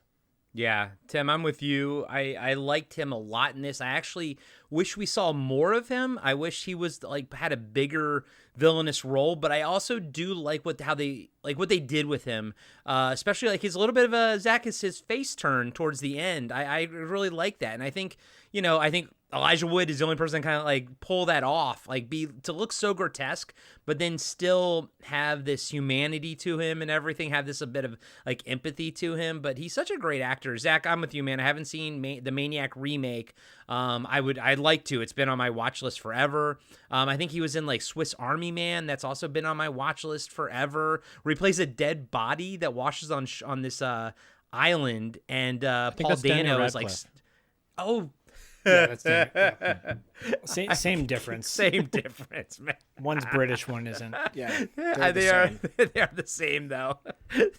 Yeah, Tim, I'm with you. I liked him a lot in this. I actually wish we saw more of him. I wish he was had a bigger villainous role, but I also do like what they did with him. Especially he's a little bit of a Zach is his face turn towards the end. I really like that. And I think Elijah Wood is the only person that kind of pull that off, to look so grotesque, but then still have this humanity to him and everything, have this a bit of empathy to him. But he's such a great actor. Zach, I'm with you, man. I haven't seen the Maniac remake. I'd like to. It's been on my watch list forever. I think he was in Swiss Army Man. That's also been on my watch list forever. Where he plays a dead body that washes on this island, and Paul that's Daniel Dano is Radcliffe. Yeah, that's yeah. Same difference. Same difference, man. One's British, one isn't. Yeah, They are the same though.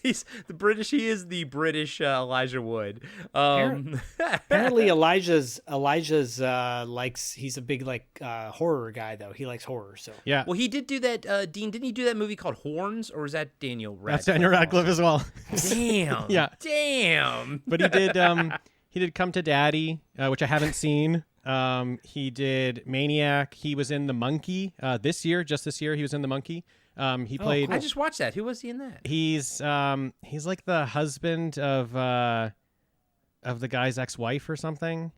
He's the British. He is the British Elijah Wood. Apparently, Elijah's likes. He's a big horror guy though. He likes horror. So Yeah. Well, he did do that. Dean, didn't he do that movie called Horns, or was that Daniel Radcliffe? That's Daniel Radcliffe as well. Damn. Yeah. Damn. But he did Come to Daddy, which I haven't seen. He did Maniac. He was in The Monkey this year. Just this year, he was in The Monkey. He played. I just watched that. Who was he in that? He's like the husband of the guy's ex-wife or something.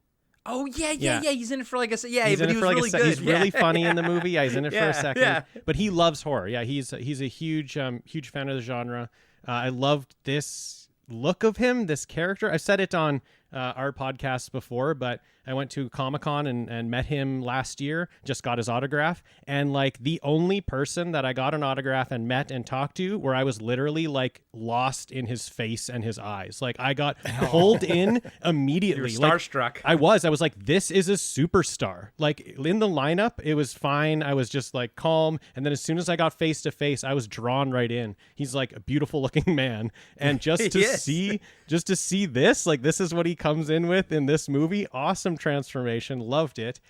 Oh yeah. He's in it for like a yeah. He's but in he it was for like really a sec. good. He's really funny in the movie. Yeah, he's in it for a second. Yeah. But he loves horror. Yeah, he's a huge fan of the genre. I loved this look of him, this character. I've said it on our podcast before, but I went to Comic-Con and met him last year, just got his autograph. And like the only person that I got an autograph and met and talked to where I was literally like lost in his face and his eyes. Like I got pulled in immediately. You were starstruck. Like, I was like, this is a superstar. Like in the lineup, it was fine. I was just like calm. And then as soon as I got face to face, I was drawn right in. He's like a beautiful looking man. And just to see this, like this is what he comes in with in this movie. Awesome transformation. Loved it.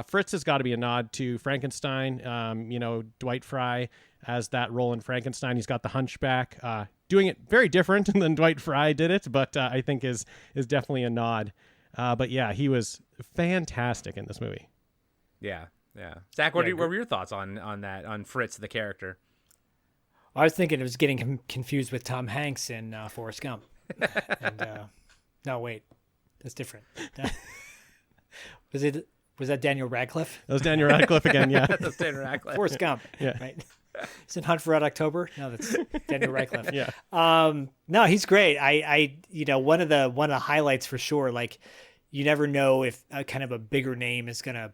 Fritz has got to be a nod to Frankenstein. Dwight Fry as that role in Frankenstein. He's got the hunchback, doing it very different than Dwight Fry did it, but I think is definitely a nod. But yeah, he was fantastic in this movie. Yeah. Zach, what were your thoughts on that, on Fritz the character? I was thinking it was getting confused with Tom Hanks in Forrest Gump. And no, wait, that's different. Was that Daniel Radcliffe? That was Daniel Radcliffe again. Yeah, That's Daniel Radcliffe. Forrest Gump. Yeah. Right. It's in Hunt for Red October. No, that's Daniel Radcliffe. Yeah. No, he's great. I one of the highlights for sure. Like, you never know if kind of a bigger name is gonna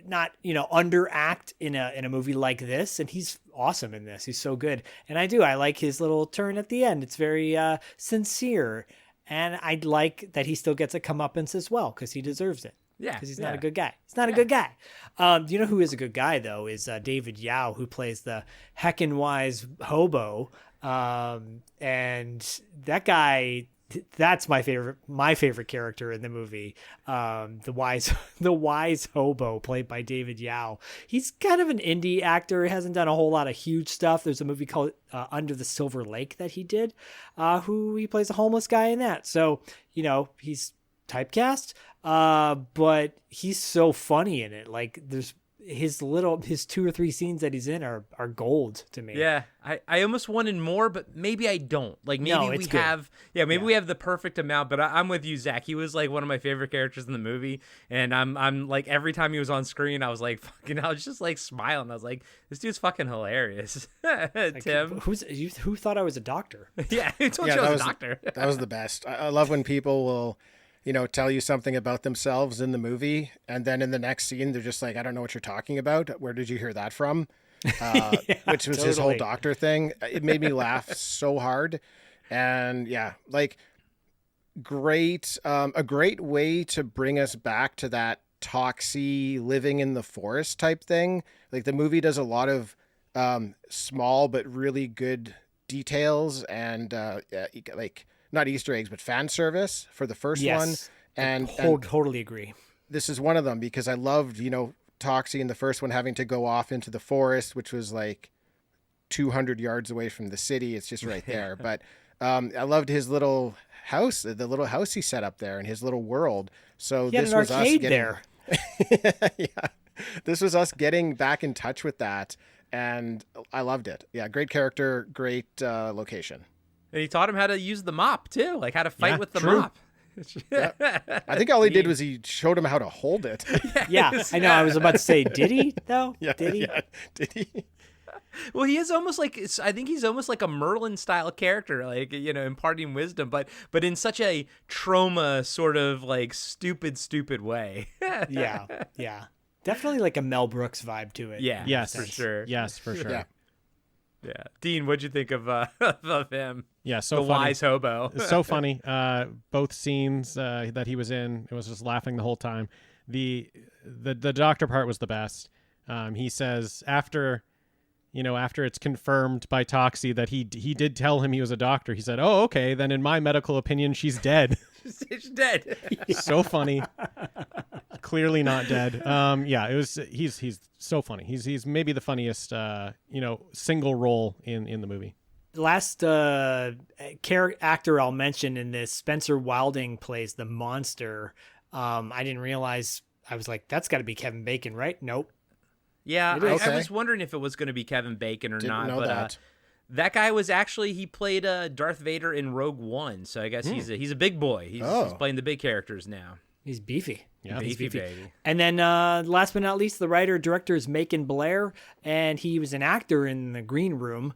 not underact in a movie like this, and he's awesome in this. He's so good, and I like his little turn at the end. It's very sincere, and I like that he still gets a comeuppance as well because he deserves it. Yeah, because he's not a good guy. He's not a good guy. Do you know who is a good guy though? Is David Yao, who plays the heckin' wise hobo, and that guy. That's my favorite character in the movie. The wise hobo played by David Yao. He's kind of an indie actor. He hasn't done a whole lot of huge stuff. There's a movie called Under the Silver Lake that he did, who he plays a homeless guy in that. So, he's typecast, but he's so funny in it. Like there's his 2 or 3 scenes that he's in are gold to me. Yeah, I almost wanted more, but maybe I don't. Like maybe we have the perfect amount. But I'm with you, Zach. He was like one of my favorite characters in the movie, and I'm like every time he was on screen, I was like I was just like smiling. I was like, this dude's fucking hilarious. Like, Tim, who thought I was a doctor? Yeah, who told you I was a doctor? That was the best. I love when people will tell you something about themselves in the movie, and then in the next scene, they're just like, I don't know what you're talking about. Where did you hear that from? Which was his whole doctor thing. It made me laugh so hard. And yeah, like a great way to bring us back to that Toxie living in the forest type thing. Like the movie does a lot of small, but really good details and like, not Easter eggs, but fan service for the first one. And totally agree. This is one of them because I loved, Toxie in the first one having to go off into the forest, which was like 200 yards away from the city. It's just right there. But I loved his little house, the little house he set up there and his little world. So this was us getting there. Yeah. This was us getting back in touch with that. And I loved it. Yeah. Great character, great location. And he taught him how to use the mop too, like how to fight with the mop. Yep. I think all he did was he showed him how to hold it. Yes, I know. I was about to say, did he though? Yeah, did he? Yeah. Did he? Well, he is almost like, I think he's almost like a Merlin style character, like, imparting wisdom, but in such a trauma sort of like stupid way. Yeah. Definitely like a Mel Brooks vibe to it. Yeah. Yes, for sure. Yes, for sure. Yeah. Yeah. Dean, what'd you think of him? Yeah, so the funny. wise hobo. It's so funny. Both scenes that he was in, it was just laughing the whole time. The doctor part was the best. He says after it's confirmed by Toxie that he did tell him he was a doctor, he said, "Oh, okay, then in my medical opinion, she's dead." She's dead. So funny. Clearly not dead. It was. He's so funny. He's maybe the funniest single role in the movie. The last actor I'll mention in this, Spencer Wilding, plays the monster. I didn't realize. I was like, that's got to be Kevin Bacon, right? Nope. Yeah, Okay. I was wondering if it was going to be Kevin Bacon or Didn't not, know but that. that guy was actually, he played Darth Vader in Rogue One, so I guess he's a big boy. He's playing the big characters now. He's beefy. Yeah, Beefy baby. And then last but not least, the writer-director is Macon Blair, and he was an actor in The Green Room,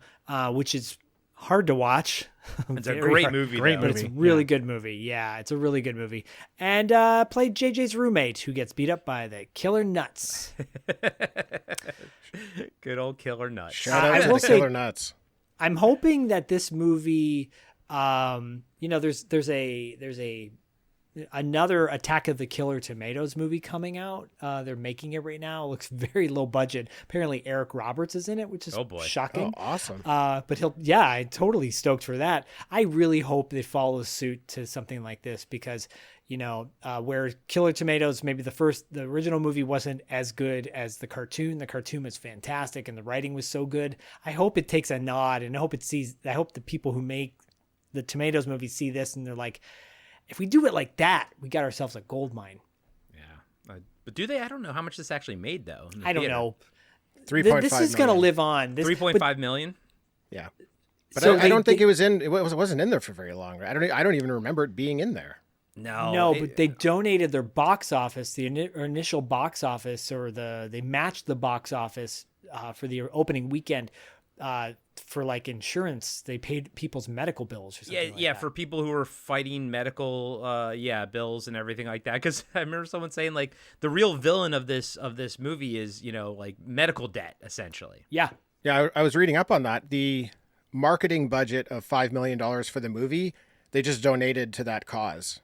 which is hard to watch. It's a great movie. But it's a really good movie. Yeah, it's a really good movie. And played JJ's roommate, who gets beat up by the Killer Nuts. Good old Killer Nuts. Shout out I to will the say- Killer Nuts. I'm hoping that this movie, there's another Attack of the Killer Tomatoes movie coming out. They're making it right now. It looks very low budget. Apparently Eric Roberts is in it, which is shocking. Oh, awesome. But I'm totally stoked for that. I really hope they follow suit to something like this because, where Killer Tomatoes, maybe the original movie wasn't as good as the cartoon. The cartoon was fantastic and the writing was so good. I hope it takes a nod, and I hope the people who make the Tomatoes movie see this and they're like, if we do it like that, we got ourselves a gold mine. Yeah. But do they? I don't know how much this actually made, though. I don't know. 3.5 This is going to live on. 3.5 million? Yeah. But So I don't think they- it wasn't in there for very long. Right? I don't even remember it being in there. No. But they donated their box office, the initial box office, they matched the box office for the opening weekend for like insurance. They paid people's medical bills or something like that. For people who are fighting medical bills and everything like that. Because I remember someone saying like the real villain of this movie is like medical debt essentially. Yeah. Yeah, I was reading up on that. The marketing budget of $5 million for the movie, they just donated to that cause.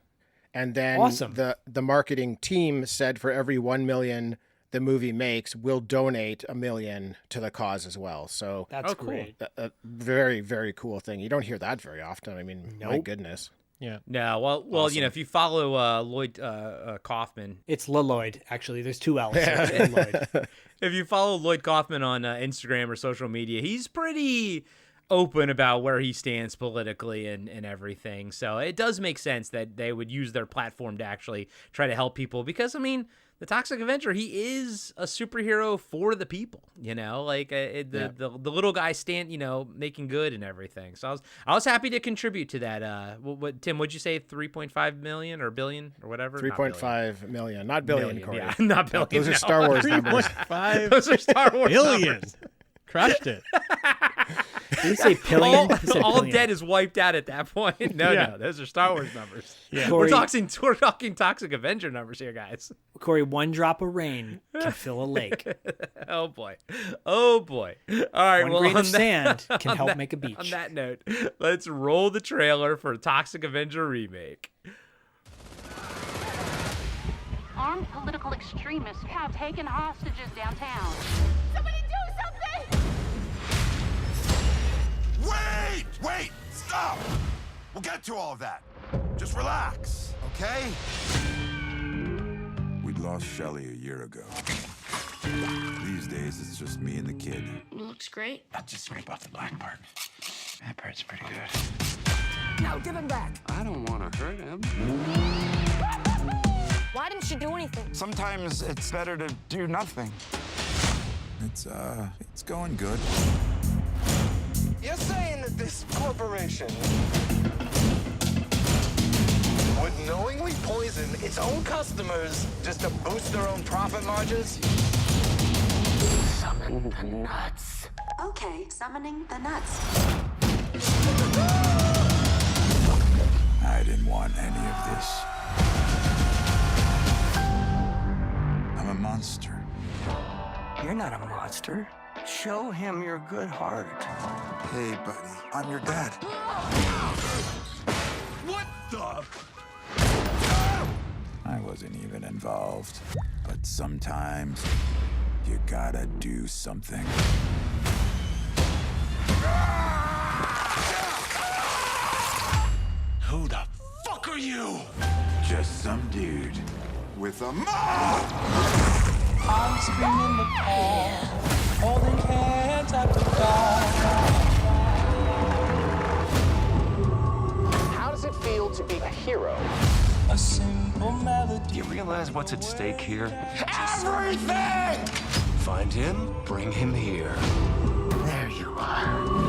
And then Awesome. the marketing team said for every 1 million the movie makes, we'll donate $1 million to the cause as well. So That's cool. great. a very, very cool thing. You don't hear that very often. I mean, my Nope. goodness. Yeah. No, well, Awesome. if you follow Lloyd Kaufman, It's Lloyd, actually. There's two L's. So it's Lloyd. if you follow Lloyd Kaufman on Instagram or social media, he's pretty open about where he stands politically and everything. So it does make sense that they would use their platform to actually try to help people because, I mean, the Toxic Avenger, he is a superhero for the people, the little guy making good and everything. So I was happy to contribute to that. Tim, what'd you say? 3.5 million or billion or whatever? 3.5 million, not billion, Corey. Yeah, not billion. Those are no. Star Wars numbers. 3.5 Those are Star Wars billion. numbers. Crushed it. Did you say pillion? You said All pillion. debt is wiped out at that point. No, Yeah. no, those are Star Wars numbers. Yeah. We're Corey, talking Toxic Avenger numbers here, guys. Corey, one drop of rain can fill a lake. Oh boy. All right. One well, grain on of sand can help make a beach. On that note, let's roll the trailer for Toxic Avenger remake. Armed political extremists have taken hostages downtown. Somebody do something! Wait! Stop! We'll get to all of that. Just relax, okay? We'd lost Shelly a year ago. These days, it's just me and the kid. Looks great. I'll just scrape off the black part. That part's pretty good. No, give him back. I don't want to hurt him. Why didn't she do anything? Sometimes it's better to do nothing. It's going good. You're saying that this corporation would knowingly poison its own customers just to boost their own profit margins? Summon the nuts. Okay, summoning the nuts. I didn't want any of this. I'm a monster. You're not a monster. Show him your good heart. Hey, buddy, I'm your dad. What the? I wasn't even involved, but sometimes you gotta do something. Who the fuck are you? Just some dude with a mouth. I'm screaming the call, holding hands at the How does it feel to be a hero? A simple melody. Do you realize what's at stake here? Everything! Find him, bring him here. There you are.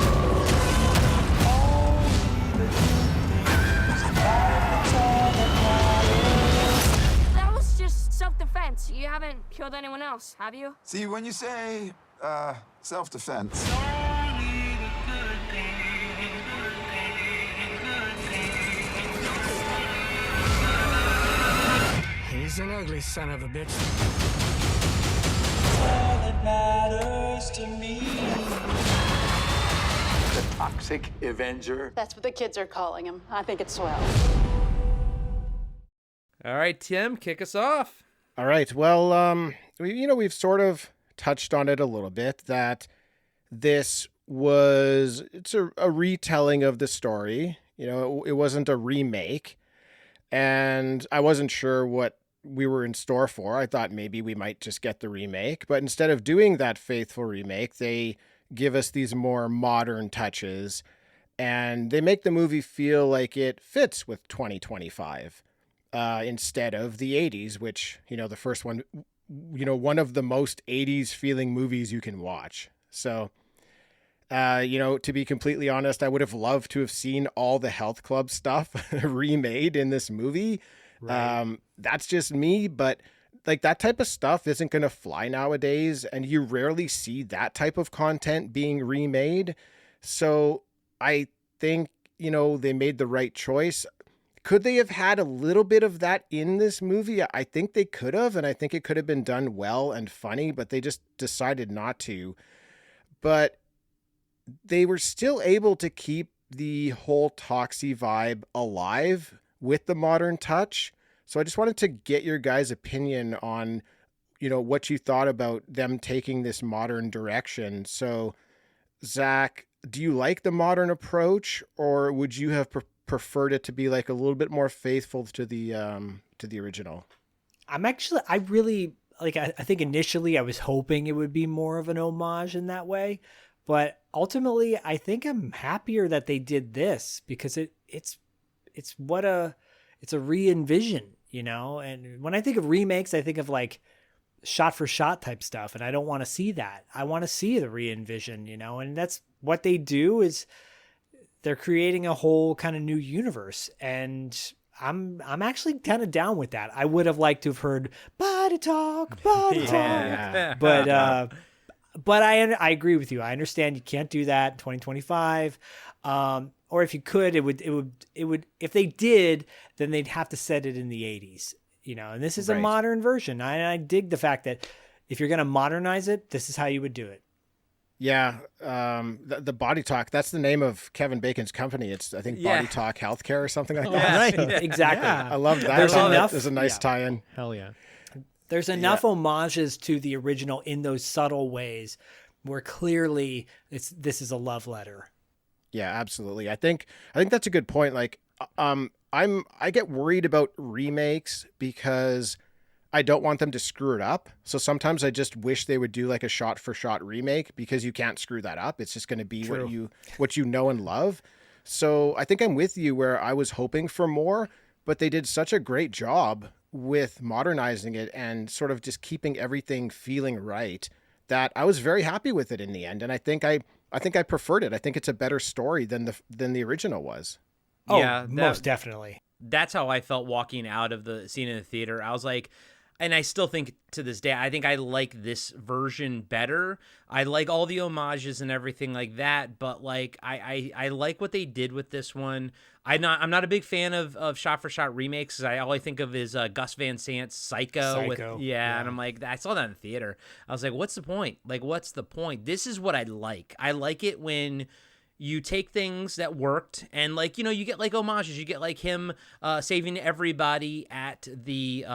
That was just self-defense. You haven't killed anyone else, have you? See, when you say, self-defense. He's an ugly son of a bitch. All that matters to me. The Toxic Avenger. That's what the kids are calling him. I think it's swell. All right, Tim, kick us off. All right. Well, we've sort of touched on it a little bit that it's a retelling of the story. It wasn't a remake, and I wasn't sure what we were in store for. I thought maybe we might just get the remake, but instead of doing that faithful remake, they give us these more modern touches, and they make the movie feel like it fits with 2025 instead of the 80s, which, the first one, one of the most 80s feeling movies you can watch. So, to be completely honest, I would have loved to have seen all the health club stuff remade in this movie. Right. That's just me, but like that type of stuff isn't going to fly nowadays, and you rarely see that type of content being remade. So I think, they made the right choice. Could they have had a little bit of that in this movie? I think they could have, and I think it could have been done well and funny, but they just decided not to. But they were still able to keep the whole Toxie vibe alive with the modern touch. So I just wanted to get your guys' opinion on, what you thought about them taking this modern direction. So, Zach, do you like the modern approach, or would you have preferred it to be like a little bit more faithful to the original? I really like, I think initially I was hoping it would be more of an homage in that way, but ultimately I think I'm happier that they did this because it's a re-envision, and when I think of remakes, I think of like shot for shot type stuff. And I don't want to see that. I want to see the re-envision, and that's what they do is they're creating a whole kind of new universe. And I'm actually kind of down with that. I would have liked to have heard body talk, Yeah. But I agree with you. I understand you can't do that in 2025. Or if you could, it would, if they did, then they'd have to set it in the 80s, and this is a modern version. I dig the fact that if you're going to modernize it, this is how you would do it. Yeah. The Body Talk, that's the name of Kevin Bacon's company. It's, I think, Body Talk Healthcare or something like that. Right. Exactly. Yeah. I love that. There's a nice tie-in. Hell yeah. There's enough homages to the original in those subtle ways where clearly this is a love letter. Yeah, absolutely. I think that's a good point. Like, I get worried about remakes because I don't want them to screw it up. So sometimes I just wish they would do like a shot for shot remake because you can't screw that up. It's just going to be what you know and love. So I think I'm with you where I was hoping for more, but they did such a great job with modernizing it and sort of just keeping everything feeling right that I was very happy with it in the end. And I think I preferred it. I think it's a better story than the original was. Oh, yeah, most definitely. That's how I felt walking out of the scene in the theater. I was like, and I still think to this day, I think I like this version better. I like all the homages and everything like that, but like I like what they did with this one. I'm not a big fan of shot for shot remakes, because all I think of is Gus Van Sant's Psycho. And I'm like, I saw that in the theater. I was like, what's the point? Like, what's the point? This is what I like. I like it when you take things that worked and, like, you know, you get like homages. You get like him saving everybody at the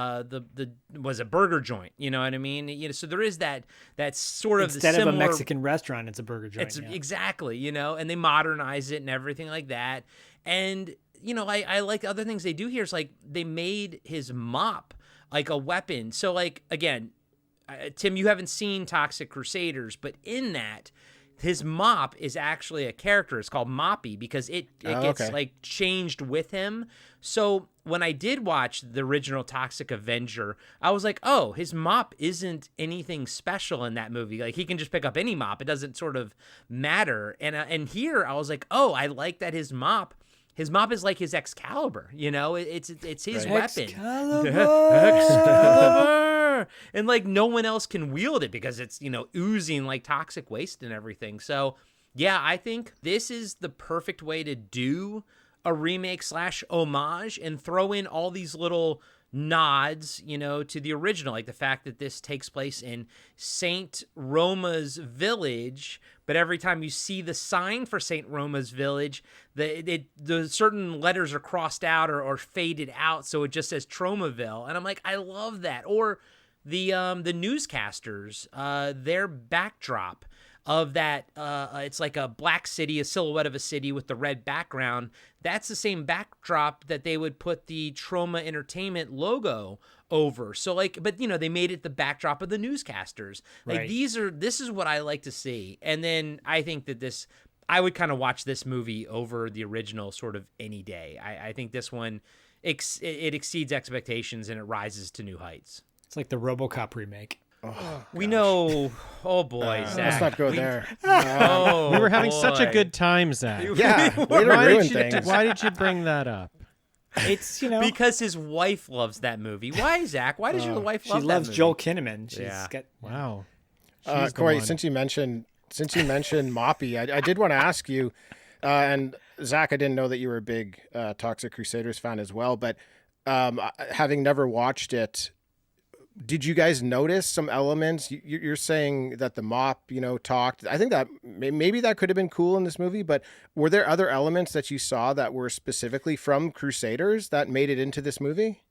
was a burger joint. You know what I mean? You know, so there is that sort of instead similar, of a Mexican restaurant, it's a burger joint. Exactly, you know, and they modernize it and everything like that. And you know, I like other things they do here. Is like they made his mop like a weapon. So like again, Tim, you haven't seen Toxic Crusaders, but in that, his mop is actually a character. It's called Moppy because it gets like changed with him. So when I did watch the original Toxic Avenger, I was like, oh, his mop isn't anything special in that movie. Like he can just pick up any mop. It doesn't sort of matter. And here I was like, oh, I like that his mop is like his Excalibur. You know, it's his weapon. Excalibur. And like no one else can wield it because it's, you know, oozing like toxic waste and everything. So yeah, I think this is the perfect way to do a remake / homage and throw in all these little nods, you know, to the original, like the fact that this takes place in Saint Roma's village, but every time you see the sign for Saint Roma's village, the certain letters are crossed out or faded out, so it just says Tromaville, and I'm like, I love that. Or the newscasters, their backdrop of that, it's like a black city, a silhouette of a city with the red background. That's the same backdrop that they would put the Troma Entertainment logo over. So like, but you know, they made it the backdrop of the newscasters. Like this is what I like to see. And then I think that I would kind of watch this movie over the original sort of any day. I think this one, it exceeds expectations and it rises to new heights. It's like the RoboCop remake. Oh, we know. Oh boy, Zach. Let's not go there. We were having such a good time, Zach. Yeah, why did you bring that up? It's, you know, because his wife loves that movie. Why, Zach? Why does your wife love that movie? She loves Joel Kinnaman. Wow. Corey, since you mentioned Moppy, I did want to ask you, and Zach, I didn't know that you were a big Toxic Crusaders fan as well, but having never watched it, did you guys notice some elements? You're saying that the mop, you know, talked. I think that maybe that could have been cool in this movie, but were there other elements that you saw that were specifically from Crusaders that made it into this movie?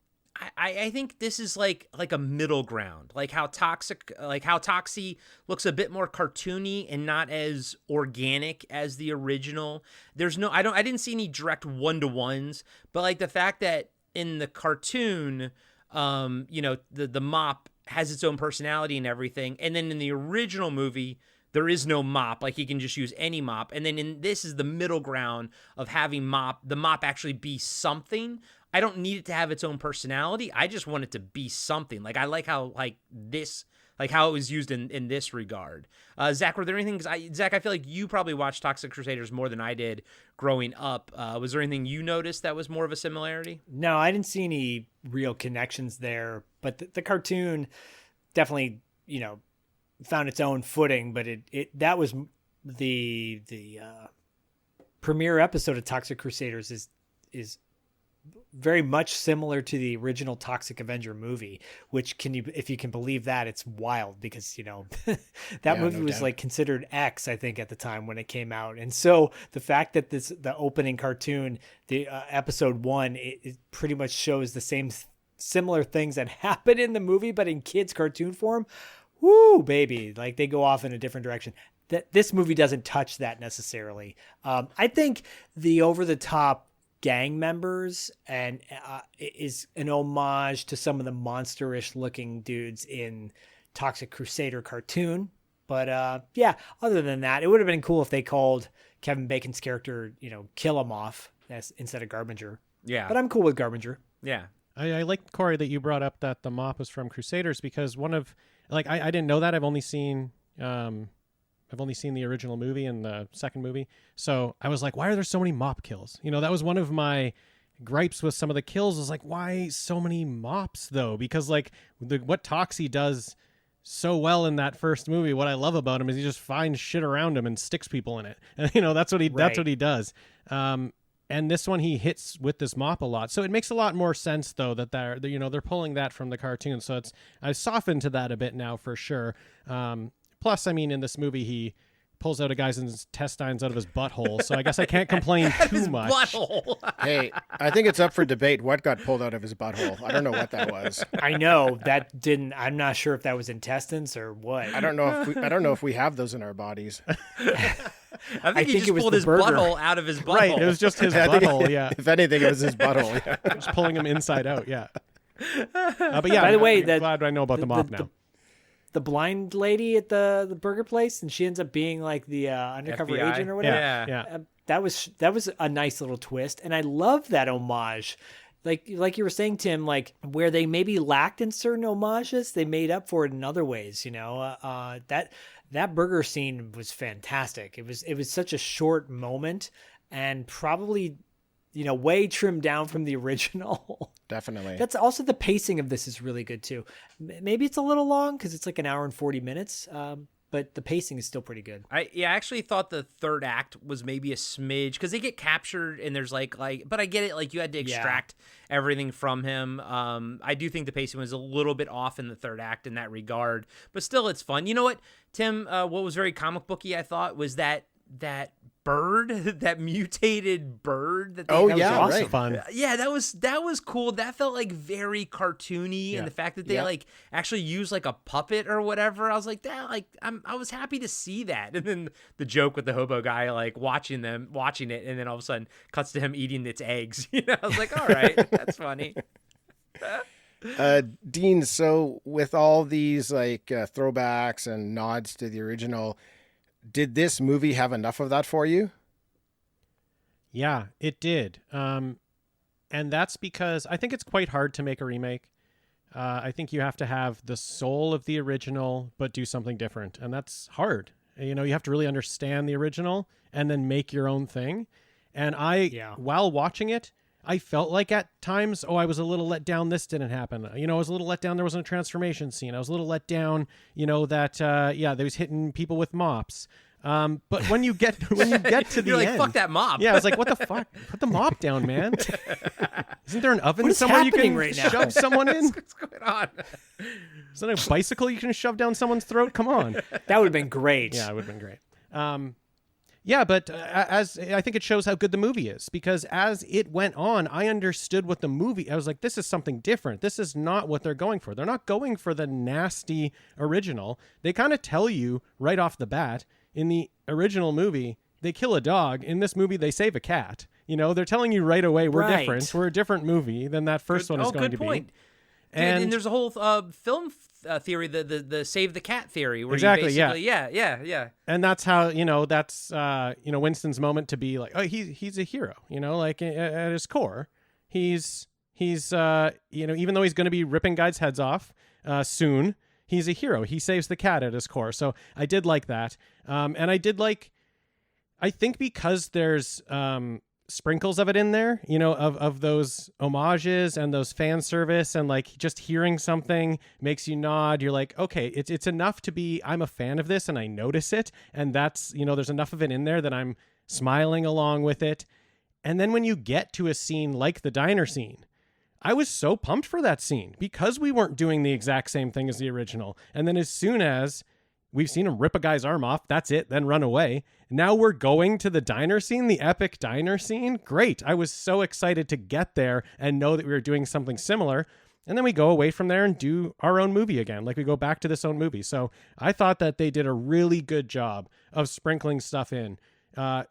I think this is like a middle ground, like how Toxie looks a bit more cartoony and not as organic as the original. I didn't see any direct 1-to-1s, but like the fact that in the cartoon, you know, the mop has its own personality and everything. And then in the original movie, there is no mop. Like he can just use any mop. And then this is the middle ground of having the mop actually be something. I don't need it to have its own personality. I just want it to be something. Like I like how how it was used in this regard. Zach, were there anything? Zach, I feel like you probably watched Toxic Crusaders more than I did growing up. Was there anything you noticed that was more of a similarity? No, I didn't see any real connections there. But the cartoon definitely, you know, found its own footing. But that was the premiere episode of Toxic Crusaders is very much similar to the original Toxic Avenger movie, which if you can believe that, it's wild because, you know, that movie was like considered X, I think, at the time when it came out. And so the fact that the opening cartoon, the episode 1, it pretty much shows the same similar things that happen in the movie, but in kids cartoon form. Woo, baby. Like they go off in a different direction. This movie doesn't touch that necessarily. I think the over-the-top gang members and is an homage to some of the monsterish looking dudes in Toxic Crusader cartoon. But yeah, other than that, it would have been cool if they called Kevin Bacon's character, you know, Kill Him Off instead of Garbinger. Yeah. But I'm cool with Garbinger. Yeah. I like, Corey, that you brought up that the mop was from Crusaders because I didn't know that. I've only seen the original movie and the second movie. So I was like, why are there so many mop kills? You know, that was one of my gripes with some of the kills is like, why so many mops though? Because like what Toxie does so well in that first movie, what I love about him is he just finds shit around him and sticks people in it. And that's what he does. And this one he hits with this mop a lot. So it makes a lot more sense though that they're pulling that from the cartoon. So I've softened to that a bit now for sure. Plus, I mean, in this movie he pulls out a guy's intestines out of his butthole, so I guess I can't complain too much. Butthole. Hey, I think it's up for debate what got pulled out of his butthole. I don't know what that was. I know that didn't. I'm not sure if that was intestines or what. I don't know if we have those in our bodies. I think he just pulled his butthole out of his butthole. Right, it was just his butthole. Yeah. If anything, it was his butthole. Yeah. Just pulling him inside out. Yeah. But yeah. By the way, I'm glad I know about the mop now. The blind lady at the burger place, and she ends up being like the undercover FBI agent or whatever. Yeah. That was a nice little twist, and I love that homage. Like you were saying, Tim, like where they maybe lacked in certain homages, they made up for it in other ways. That burger scene was fantastic. It was such a short moment, and probably way trimmed down from the original. Definitely. That's also the pacing of this is really good too. Maybe it's a little long because it's like an hour and 40 minutes, but the pacing is still pretty good. I actually thought the third act was maybe a smidge because they get captured and there's like, but I get it. Like you had to extract everything from him. I do think the pacing was a little bit off in the third act in that regard, but still it's fun. You know what, Tim, what was very comic booky, I thought, was that bird, that mutated bird that was awesome. Fun. Yeah, that was cool. That felt like very cartoony, and the fact that they like actually used like a puppet or whatever, I was like, I was happy to see that. And then the joke with the hobo guy like watching it, and then all of a sudden cuts to him eating its eggs. I was like, all right, that's funny. Dean, so with all these like throwbacks and nods to the original, did this movie have enough of that for you? Yeah, it did. And that's because I think it's quite hard to make a remake. I think you have to have the soul of the original, but do something different. And that's hard. You have to really understand the original and then make your own thing. And while watching it, I felt like at times, I was a little let down. This didn't happen. I was a little let down. There wasn't a transformation scene. I was a little let down, that, they was hitting people with mops. But when you get to the You're like, end, fuck that mop. Yeah, I was like, what the fuck? Put the mop down, man. Isn't there an oven What is somewhere you can happening right now? shove someone in? What's going on? Isn't there a bicycle you can shove down someone's throat? Come on. That would have been great. Yeah, it would have been great. Yeah, but as I think it shows how good the movie is, because as it went on, I understood what the movie, I was like, this is something different. This is not what they're going for. They're not going for the nasty original. They kind of tell you right off the bat, in the original movie, they kill a dog. In this movie, they save a cat. They're telling you right away, we're different. We're a different movie than that first one is going to be. Good point. And there's a whole film theory, the save the cat theory, where exactly, you basically, yeah. And that's how, that's, Winston's moment to be like, oh, he's a hero, like at his core, he's even though he's going to be ripping guys' heads off soon, he's a hero. He saves the cat at his core. So I did like that. And I think because there's, sprinkles of it in there, of those homages and those fan service, and like just hearing something makes you nod. You're like, okay, it's enough to be, I'm a fan of this and I notice it. And that's, there's enough of it in there that I'm smiling along with it. And then when you get to a scene like the diner scene, I was so pumped for that scene because we weren't doing the exact same thing as the original. And then as soon as we've seen him rip a guy's arm off, that's it, then run away. Now we're going to the diner scene, the epic diner scene. Great. I was so excited to get there and know that we were doing something similar. And then we go away from there and do our own movie again. Like we go back to this own movie. So I thought that they did a really good job of sprinkling stuff in.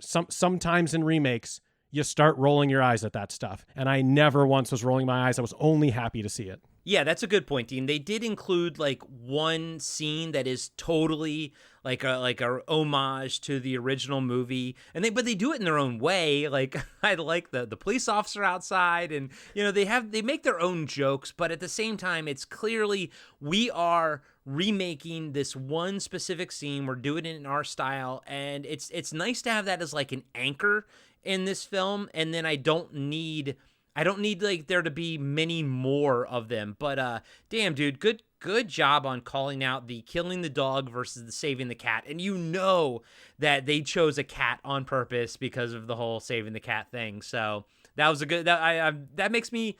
Sometimes in remakes, you start rolling your eyes at that stuff. And I never once was rolling my eyes. I was only happy to see it. Yeah, that's a good point, Dean. They did include like one scene that is totally like a homage to the original movie, but they do it in their own way. Like I like the police officer outside, and they make their own jokes, but at the same time, it's clearly we are remaking this one specific scene. We're doing it in our style, and it's nice to have that as like an anchor in this film. And then I don't need I don't need like there to be many more of them. But damn, dude, good job on calling out the killing the dog versus the saving the cat. And you know that they chose a cat on purpose because of the whole saving the cat thing. So that was a good that makes me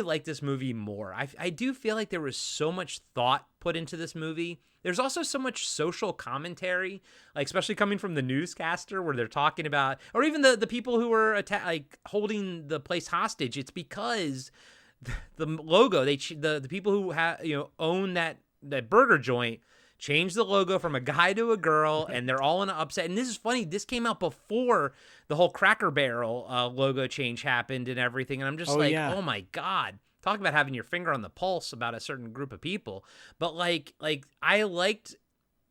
like this movie more. I do feel like there was so much thought put into this movie. There's also so much social commentary, like especially coming from the newscaster where they're talking about, or even the people who were like holding the place hostage. It's because the logo, the people who own that burger joint changed the logo from a guy to a girl, and they're all in an upset. And this is funny. This came out before the whole Cracker Barrel logo change happened and everything. And I'm just oh my God. Talk about having your finger on the pulse about a certain group of people. But like I liked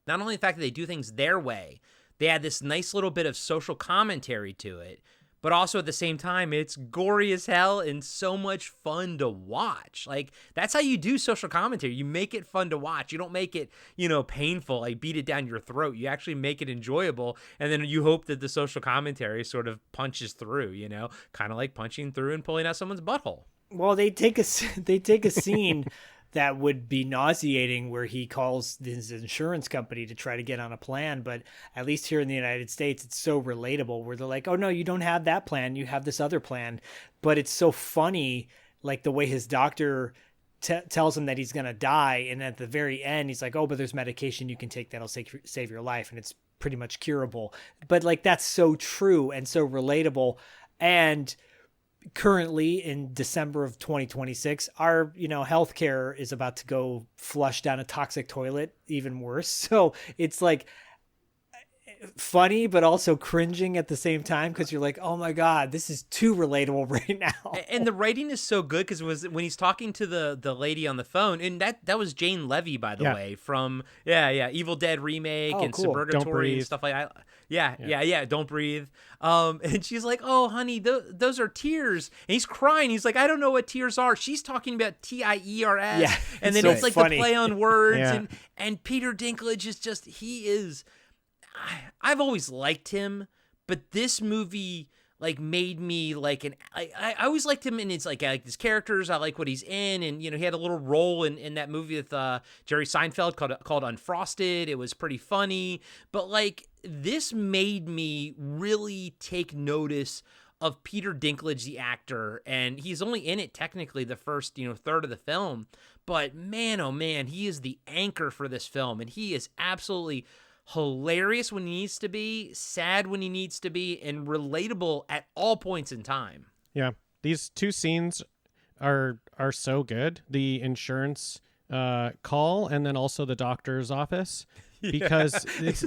not only the fact that they do things their way, they had this nice little bit of social commentary to it, but also at the same time, it's gory as hell and so much fun to watch. Like, that's how you do social commentary. You make it fun to watch. You don't make it, painful, like beat it down your throat. You actually make it enjoyable, and then you hope that the social commentary sort of punches through, kind of like punching through and pulling out someone's butthole. Well, they take a scene that would be nauseating where he calls his insurance company to try to get on a plan. But at least here in the United States, it's so relatable where they're like, oh, no, you don't have that plan. You have this other plan. But it's so funny, like the way his doctor tells him that he's going to die. And at the very end, he's like, oh, but there's medication you can take that'll save your life. And it's pretty much curable. But like, that's so true and so relatable. And currently in December of 2026, our, healthcare is about to go flush down a toxic toilet, even worse. So it's like funny, but also cringing at the same time. Cause you're like, oh my God, this is too relatable right now. And the writing is so good. Cause when he's talking to the lady on the phone, and that was Jane Levy, by the way, from Evil Dead remake and cool. Suburgatory and stuff like that. Yeah. Don't breathe. And she's like, oh, honey, those are tears. And he's crying. He's like, I don't know what tears are. She's talking about TIERS. Yeah, and then so it's like funny. the play on words. And Peter Dinklage is I've always liked him, but this movie like made me like I always liked him in his like I like his characters. I like what he's in, and he had a little role in that movie with Jerry Seinfeld called Unfrosted. It was pretty funny, but like this made me really take notice of Peter Dinklage, the actor, and he's only in it technically the first third of the film, but man, oh man, he is the anchor for this film, and he is absolutely hilarious when he needs to be, sad when he needs to be, and relatable at all points in time. Yeah, these two scenes are so good. The insurance call and then also the doctor's office, because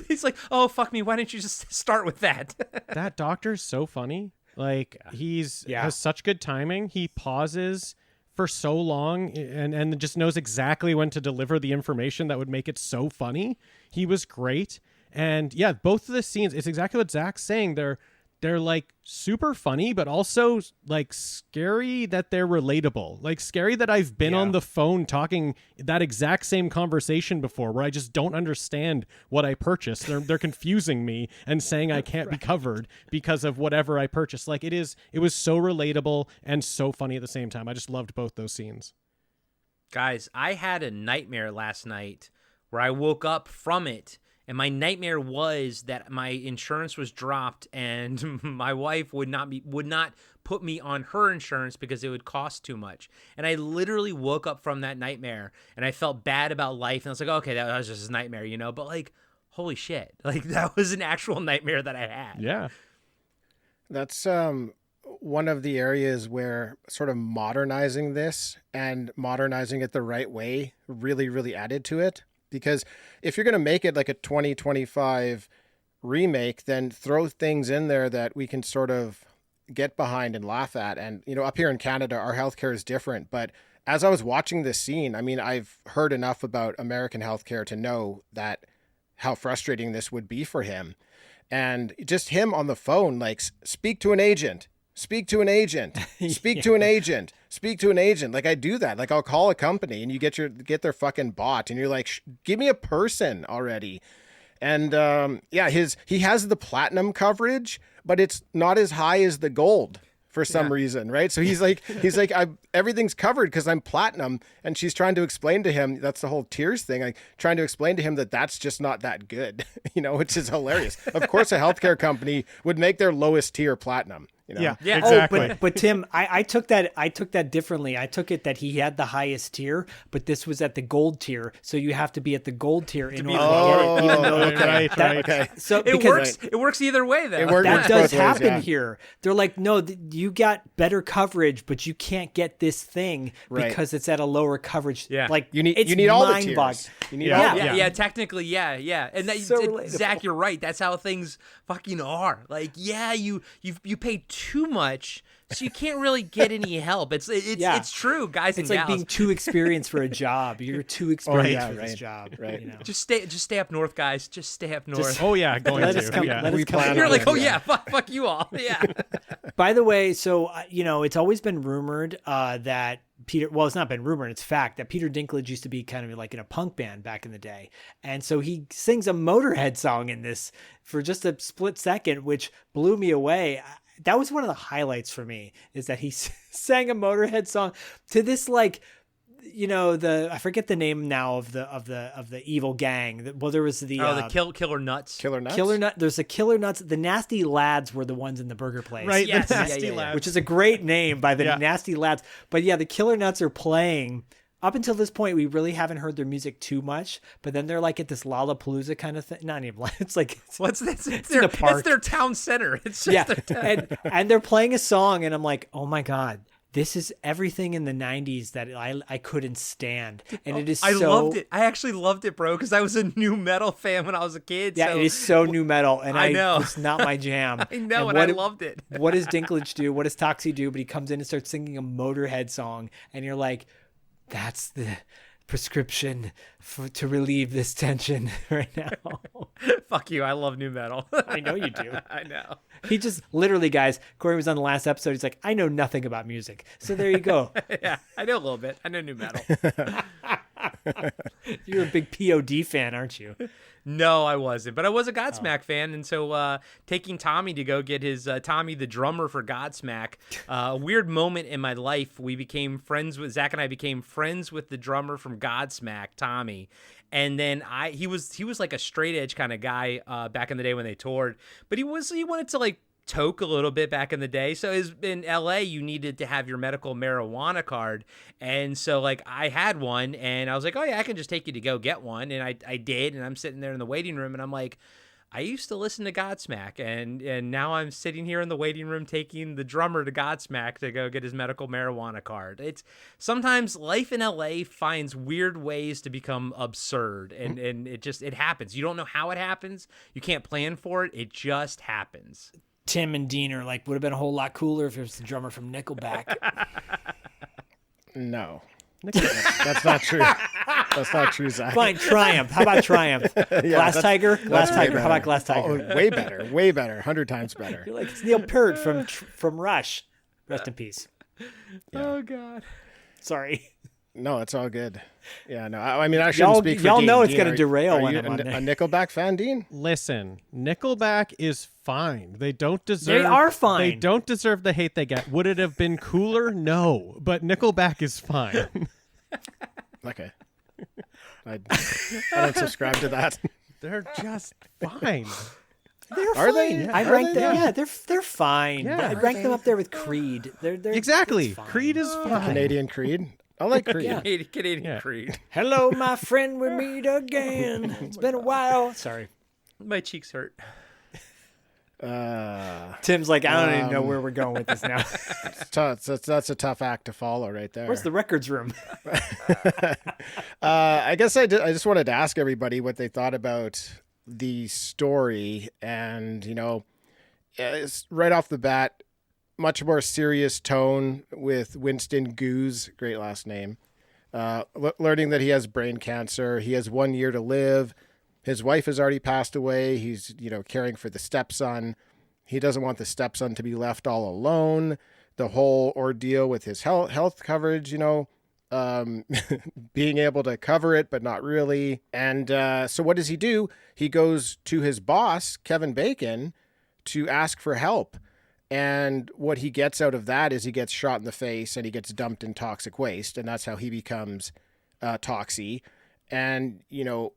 he's like, oh fuck me, why didn't you just start with that? That doctor's so funny. Like has such good timing. He pauses for so long and just knows exactly when to deliver the information that would make it so funny. He was great. And yeah, both of the scenes, it's exactly what Zak's saying. They're like super funny, but also like scary that they're relatable. Like scary that I've been on the phone talking that exact same conversation before where I just don't understand what I purchased. They're confusing me and saying I can't be covered because of whatever I purchased. Like it was so relatable and so funny at the same time. I just loved both those scenes. Guys, I had a nightmare last night where I woke up from it. And my nightmare was that my insurance was dropped and my wife would not put me on her insurance because it would cost too much. And I literally woke up from that nightmare and I felt bad about life. And I was like, okay, that was just a nightmare, But like, holy shit. Like that was an actual nightmare that I had. Yeah. That's one of the areas where sort of modernizing this and modernizing it the right way really, really added to it. Because if you're going to make it like a 2025 remake, then throw things in there that we can sort of get behind and laugh at. And, up here in Canada, our healthcare is different. But as I was watching this scene, I mean, I've heard enough about American healthcare to know that how frustrating this would be for him. And just him on the phone, like, speak to an agent. Speak to an agent, speak to an agent, speak to an agent. Like I do that. Like I'll call a company and you get their fucking bot and you're like, give me a person already. And he has the platinum coverage, but it's not as high as the gold for some reason, right? So he's like, everything's covered because I'm platinum, and she's trying to explain to him, that's the whole tiers thing, like trying to explain to him that that's just not that good, which is hilarious. Of course, a healthcare company would make their lowest tier platinum. Yeah, exactly. But Tim, I took that differently. I took it that he had the highest tier, but this was at the gold tier, so you have to be at the gold tier in order to get it. Even though right. So it works. It works either way, though. That does happen here. They're like, no, you got better coverage, but you can't get this thing because it's at a lower coverage. Yeah, like you need all the tiers. You need yeah. Technically, yeah. And so Zach, you're right. That's how things fucking are. Like, you pay too much, so you can't really get any help. It's true, guys. It's and like gals. being too experienced for a job. You're too experienced for this job. Right. Just stay up north, guys. Just stay up north. Going to. Let us come. You're like, fuck you all. Yeah. By the way, so it's always been rumored that Peter, well, it's not been rumored, it's fact that Peter Dinklage used to be kind of like in a punk band back in the day. And so he sings a Motorhead song in this for just a split second, which blew me away. That was one of the highlights for me, is that he sang a Motorhead song to this, like, I forget the name now of the evil gang. Well, there was the Killer Nuts. There's the Killer Nuts. The Nasty Lads were the ones in the burger place, right? Yes, the Nasty Lads, which is a great name by the Nasty Lads. But yeah, the Killer Nuts are playing. Up until this point, we really haven't heard their music too much. But then they're like at this Lollapalooza kind of thing. Not even. It's like it's their town center. It's just their town. and they're playing a song, and I'm like, oh my god. This is everything in the 90s that I couldn't stand. And it is I loved it. I actually loved it, bro, because I was a new metal fan when I was a kid. Yeah, so. it is so new metal. And I know. It's not my jam. I know, and I loved it. What does Dinklage do? What does Toxie do? But he comes in and starts singing a Motorhead song. And you're like, that's the prescription to relieve this tension right now. Fuck you. I love new metal. I know you do. I know. He just literally, guys, Corey was on the last episode. He's like, I know nothing about music. So there you go. Yeah, I know a little bit. I know new metal. You're a big POD fan, aren't you? No, I wasn't. But I was a Godsmack fan. And so taking Tommy to go get his Tommy, the drummer for Godsmack, a weird moment in my life. Zach and I became friends with the drummer from Godsmack, Tommy. And then he was like a straight edge kind of guy back in the day when they toured. But he wanted to like toke a little bit back in the day. So in LA, you needed to have your medical marijuana card. And so like I had one, and I was like, oh yeah, I can just take you to go get one. And I did. And I'm sitting there in the waiting room, and I'm like, I used to listen to Godsmack, and now I'm sitting here in the waiting room taking the drummer to Godsmack to go get his medical marijuana card. It's sometimes life in LA finds weird ways to become absurd, and it happens. You don't know how it happens. You can't plan for it. It just happens. Tim and Dean are like, would have been a whole lot cooler if it was the drummer from Nickelback. No. That's not true. That's not true, Zach. Fine, Triumph. How about Triumph? Glass Tiger? Glass Tiger. How about Glass Tiger? Oh, way better. Way better. 100 times better. You're like, it's Neil Peart from Rush. Rest in peace. Yeah. Oh, God. Sorry. No, it's all good. Yeah, no. I mean, I shouldn't speak for y'all Dean. know it's going to Are derail you when I'm on there. a Nickelback fan, Dean? Listen, Nickelback is fine. They don't deserve. They are fine. They don't deserve the hate they get. Would it have been cooler? No, but Nickelback is fine. Okay. I don't subscribe to that. They're just fine. They're Are fine. they? I rank them. Yeah, they're fine. Yeah. I rank them up there with Creed. They're exactly. Creed is fine. Canadian Creed. I like Creed. Yeah. Canadian Creed. Hello, my friend. We meet again. It's been a while. Sorry. My cheeks hurt. Tim's like, I don't even know where we're going with this now. It's tough. That's a tough act to follow right there. Where's the records room? I guess I just wanted to ask everybody what they thought about the story. And, it's right off the bat, much more serious tone with Winston Gooze, great last name, learning that he has brain cancer. He has 1 year to live. His wife has already passed away. He's, caring for the stepson. He doesn't want the stepson to be left all alone. The whole ordeal with his health coverage, being able to cover it, but not really. And so what does he do? He goes to his boss, Kevin Bacon, to ask for help. And what he gets out of that is he gets shot in the face and he gets dumped in toxic waste. And that's how he becomes Toxie. And, you know,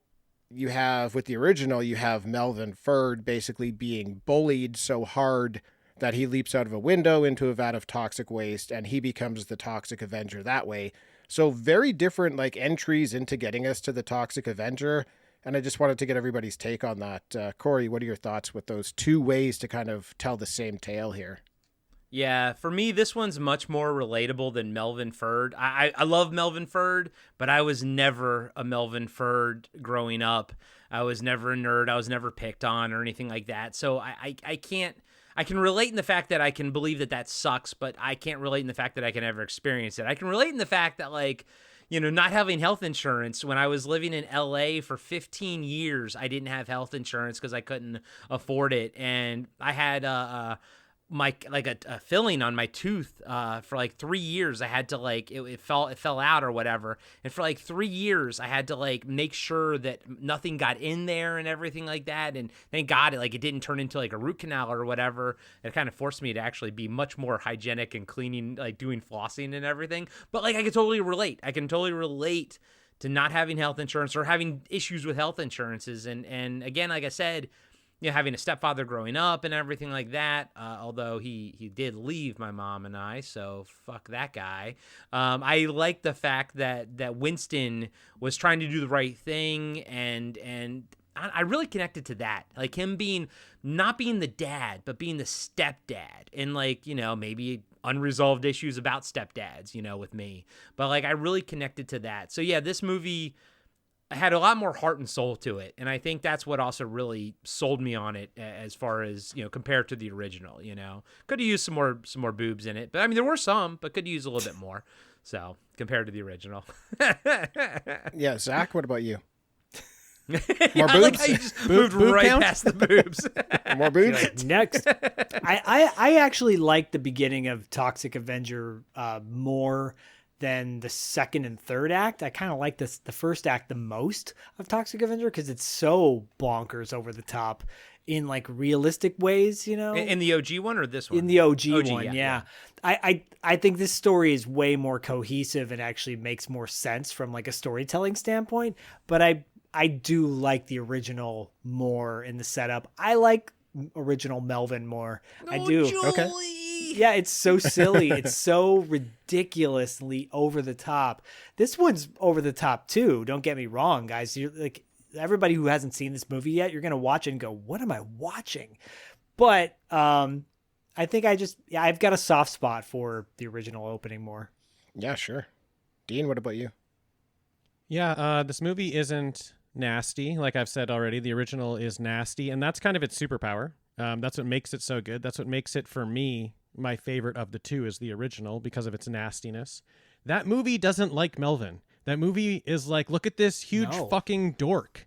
you have, with the original, you have Melvin Ferd basically being bullied so hard that he leaps out of a window into a vat of toxic waste, and he becomes the Toxic Avenger that way. So very different, like, entries into getting us to the Toxic Avenger. And I just wanted to get everybody's take on that. Corey, what are your thoughts with those two ways to kind of tell the same tale here? Yeah, for me, this one's much more relatable than Melvin Ferd. I love Melvin Ferd, but I was never a Melvin Ferd growing up. I was never a nerd. I was never picked on or anything like that. So I can't. I can relate in the fact that I can believe that sucks, but I can't relate in the fact that I can ever experience it. I can relate in the fact that, like, you know, not having health insurance. When I was living in LA for 15 years, I didn't have health insurance because I couldn't afford it, and I had a filling on my tooth for like 3 years. I had to, like, it fell out or whatever, and for like 3 years I had to, like, make sure that nothing got in there and everything like that. And thank God it didn't turn into like a root canal or whatever. It kind of forced me to actually be much more hygienic and cleaning, like doing flossing and everything. But like, I can totally relate to not having health insurance or having issues with health insurances. And again, like I said, you know, having a stepfather growing up and everything like that, although he did leave my mom and I, so fuck that guy. I like the fact that Winston was trying to do the right thing, and I really connected to that. Like him not being the dad, but being the stepdad, and, like, you know, maybe unresolved issues about stepdads, you know, with me. But, like, I really connected to that. So yeah, this movie had a lot more heart and soul to it, and I think that's what also really sold me on it, as far as, you know, compared to the original. You know, could have used some more boobs in it, but I mean, there were some, but could use a little bit more. So compared to the original. Yeah, Zach, what about you? More boobs? I like how you just moved right count? past the boobs. More boobs? Like, next. I actually like the beginning of Toxic Avenger more than the second and third act. I kind of like the first act the most of Toxic Avenger because it's so bonkers over the top in, like, realistic ways, you know? In the OG one or this one? In the OG one, yeah. I think this story is way more cohesive and actually makes more sense from, like, a storytelling standpoint, but I do like the original more in the setup. I like original Melvin more. I do. Julie! Okay. Yeah, it's so silly. It's so ridiculously over the top. This one's over the top too. Don't get me wrong, guys. You're like, everybody who hasn't seen this movie yet, you're gonna watch it and go, "What am I watching?" But I think I've got a soft spot for the original opening more. Yeah, sure. Dean, what about you? Yeah, this movie isn't nasty. Like I've said already, the original is nasty, and that's kind of its superpower. That's what makes it so good. That's what makes it, for me, my favorite of the two is the original because of its nastiness. That movie doesn't like Melvin. That movie is like, look at this huge fucking dork.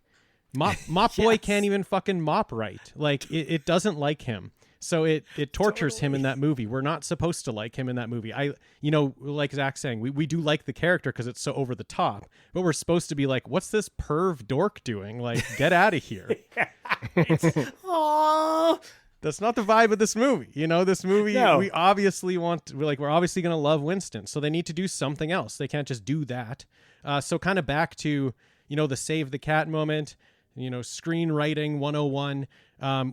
Mop Boy can't even fucking mop right. Like, it doesn't like him. So it tortures him in that movie. We're not supposed to like him in that movie. Like Zach's saying, we do like the character because it's so over the top, but we're supposed to be like, what's this perv dork doing? Like, get out of here. Aww. That's not the vibe of this movie. You know, this movie, No. we're obviously going to love Winston. So they need to do something else. They can't just do that. So kind of back to, you know, the save the cat moment, you know, screenwriting 101.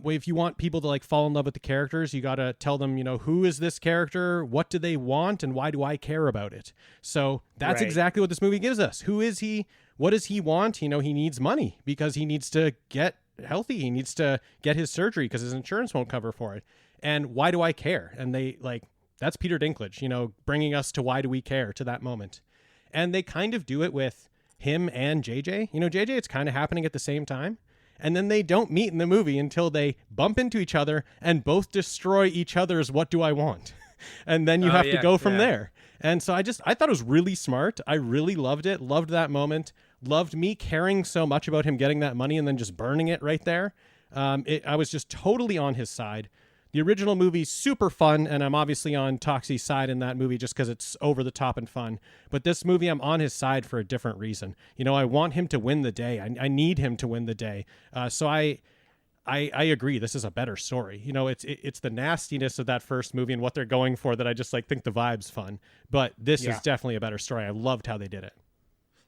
If you want people to, like, fall in love with the characters, you got to tell them, you know, who is this character? What do they want? And why do I care about it? So that's Right. exactly what this movie gives us. Who is he? What does he want? You know, he needs money because he needs to get healthy. He needs to get his surgery because his insurance won't cover for it. And why do I care? And that's Peter Dinklage, you know, bringing us to why do we care to that moment. And they kind of do it with him and JJ. You know, JJ, it's kind of happening at the same time. And then they don't meet in the movie until they bump into each other and both destroy each other's what do I want. And then you have to go from there. And so I thought it was really smart. I really loved it. Loved that moment. Loved me caring so much about him getting that money and then just burning it right there. I was just totally on his side. The original movie's super fun, and I'm obviously on Toxie's side in that movie just because it's over the top and fun. But this movie, I'm on his side for a different reason. You know, I want him to win the day. I need him to win the day. So I I agree. This is a better story. You know, it's the nastiness of that first movie and what they're going for that I just like think the vibe's fun. But this is definitely a better story. I loved how they did it.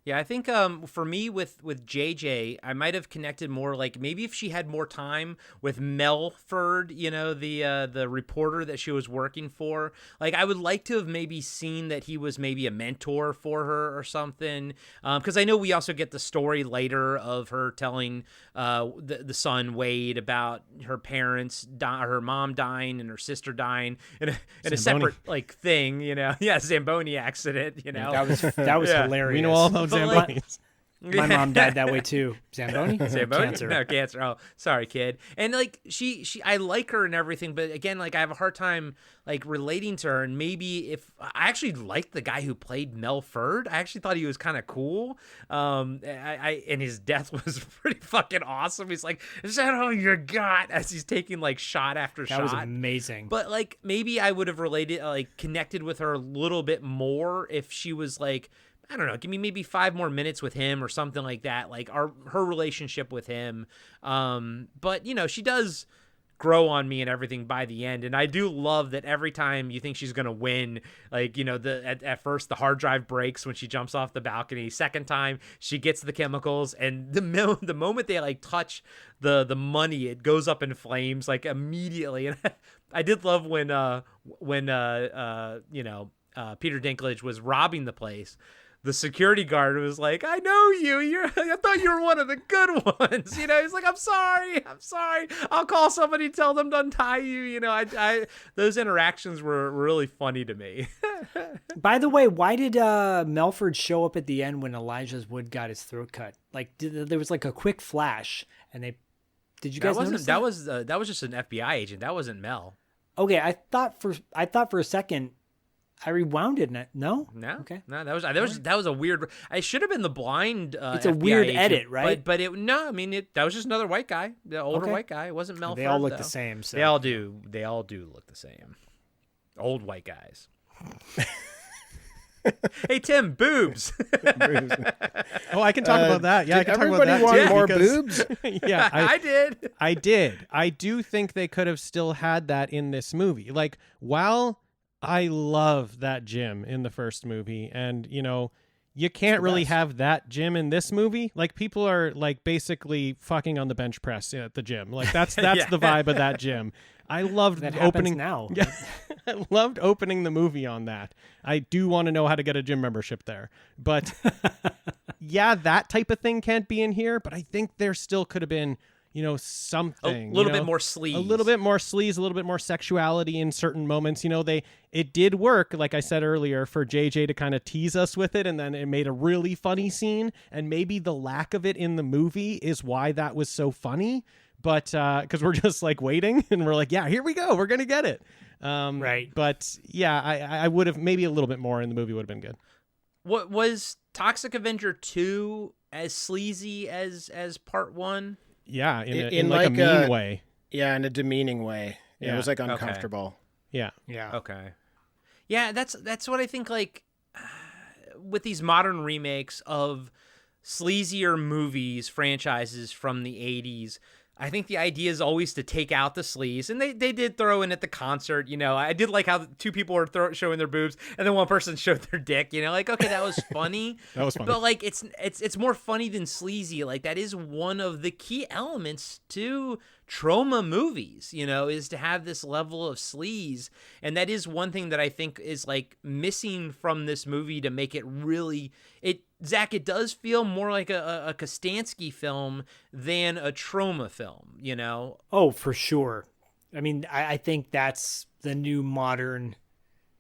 Yeah, I think for me with JJ, I might have connected more like maybe if she had more time with Melford, you know, the reporter that she was working for. Like I would like to have maybe seen that he was maybe a mentor for her or something. Because I know we also get the story later of her telling the son Wade about her parents, her mom dying and her sister dying in a separate like thing, you know. Yeah, Zamboni accident, you know. That was hilarious. We know all about Zambonis. My mom died that way too. Zamboni? Cancer. No, cancer. Oh, sorry, kid. And like she I like her and everything, but again, like I have a hard time like relating to her. And maybe if I actually liked the guy who played Melford, I actually thought he was kind of cool. And his death was pretty fucking awesome. He's like, "Is that all you got?" As he's taking like shot after shot. That was amazing. But like maybe I would have related, like connected with her a little bit more if she was like, I don't know, give me maybe 5 more minutes with him or something like that, like her relationship with him. But, you know, she does grow on me and everything by the end. And I do love that every time you think she's going to win, like, you know, at first the hard drive breaks when she jumps off the balcony. Second time she gets the chemicals, and the moment they like touch the money, it goes up in flames like immediately. And I did love when you know, Peter Dinklage was robbing the place. The security guard was like, "I know you. I thought you were one of the good ones." You know, he's like, I'm sorry. I'll call somebody, tell them to untie you." You know, I those interactions were really funny to me. By the way, why did Melford show up at the end when Elijah Wood got his throat cut? Like, there was like a quick flash, and did you guys notice that? That was just an FBI agent. That wasn't Mel. Okay, I thought for a second. I rewound it. No. Okay. No, that was a weird. I should have been the blind. It's a FBI weird agent, edit, right? But that was just another white guy, the older white guy. It wasn't Mel. They all look the same. So. They all do. They all do look the same. Old white guys. Hey Tim, boobs. Oh, I can talk about that. Yeah, I can talk about that. Everybody want more because, boobs? Yeah, I did. I did. I do think they could have still had that in this movie. Like, while I love that gym in the first movie, and you know, you can't really have that gym in this movie. Like, people are like basically fucking on the bench press at the gym. Like that's Yeah. the vibe of that gym. I loved that opening now. Yeah, I loved opening the movie on that. I do want to know how to get a gym membership there, but yeah, that type of thing can't be in here. But I think there still could have been, you know, something. A little bit more sleaze. A little bit more sleaze, a little bit more sexuality in certain moments. You know, it did work, like I said earlier, for JJ to kind of tease us with it, and then it made a really funny scene. And maybe the lack of it in the movie is why that was so funny. But because we're just like waiting, and we're like, yeah, here we go, we're gonna get it. Right. But yeah, I would have maybe a little bit more in the movie would have been good. What was Toxic Avenger 2 as sleazy as part 1? Yeah, in like a mean way. Yeah, in a demeaning way. Yeah, it was like uncomfortable. Okay. Yeah. Okay. Yeah, that's what I think. Like with these modern remakes of sleazier movies, franchises from the 80s, I think the idea is always to take out the sleaze, and they did throw in at the concert. You know, I did like how 2 people were showing their boobs, and then 1 person showed their dick. You know, like, okay, that was funny. That was funny. But like, it's more funny than sleazy. Like, that is one of the key elements to trauma movies. You know, is to have this level of sleaze, and that is one thing that I think is like missing from this movie to make it really Zach, it does feel more like a Kostansky film than a trauma film, you know? Oh, for sure. I mean, I think that's the new modern,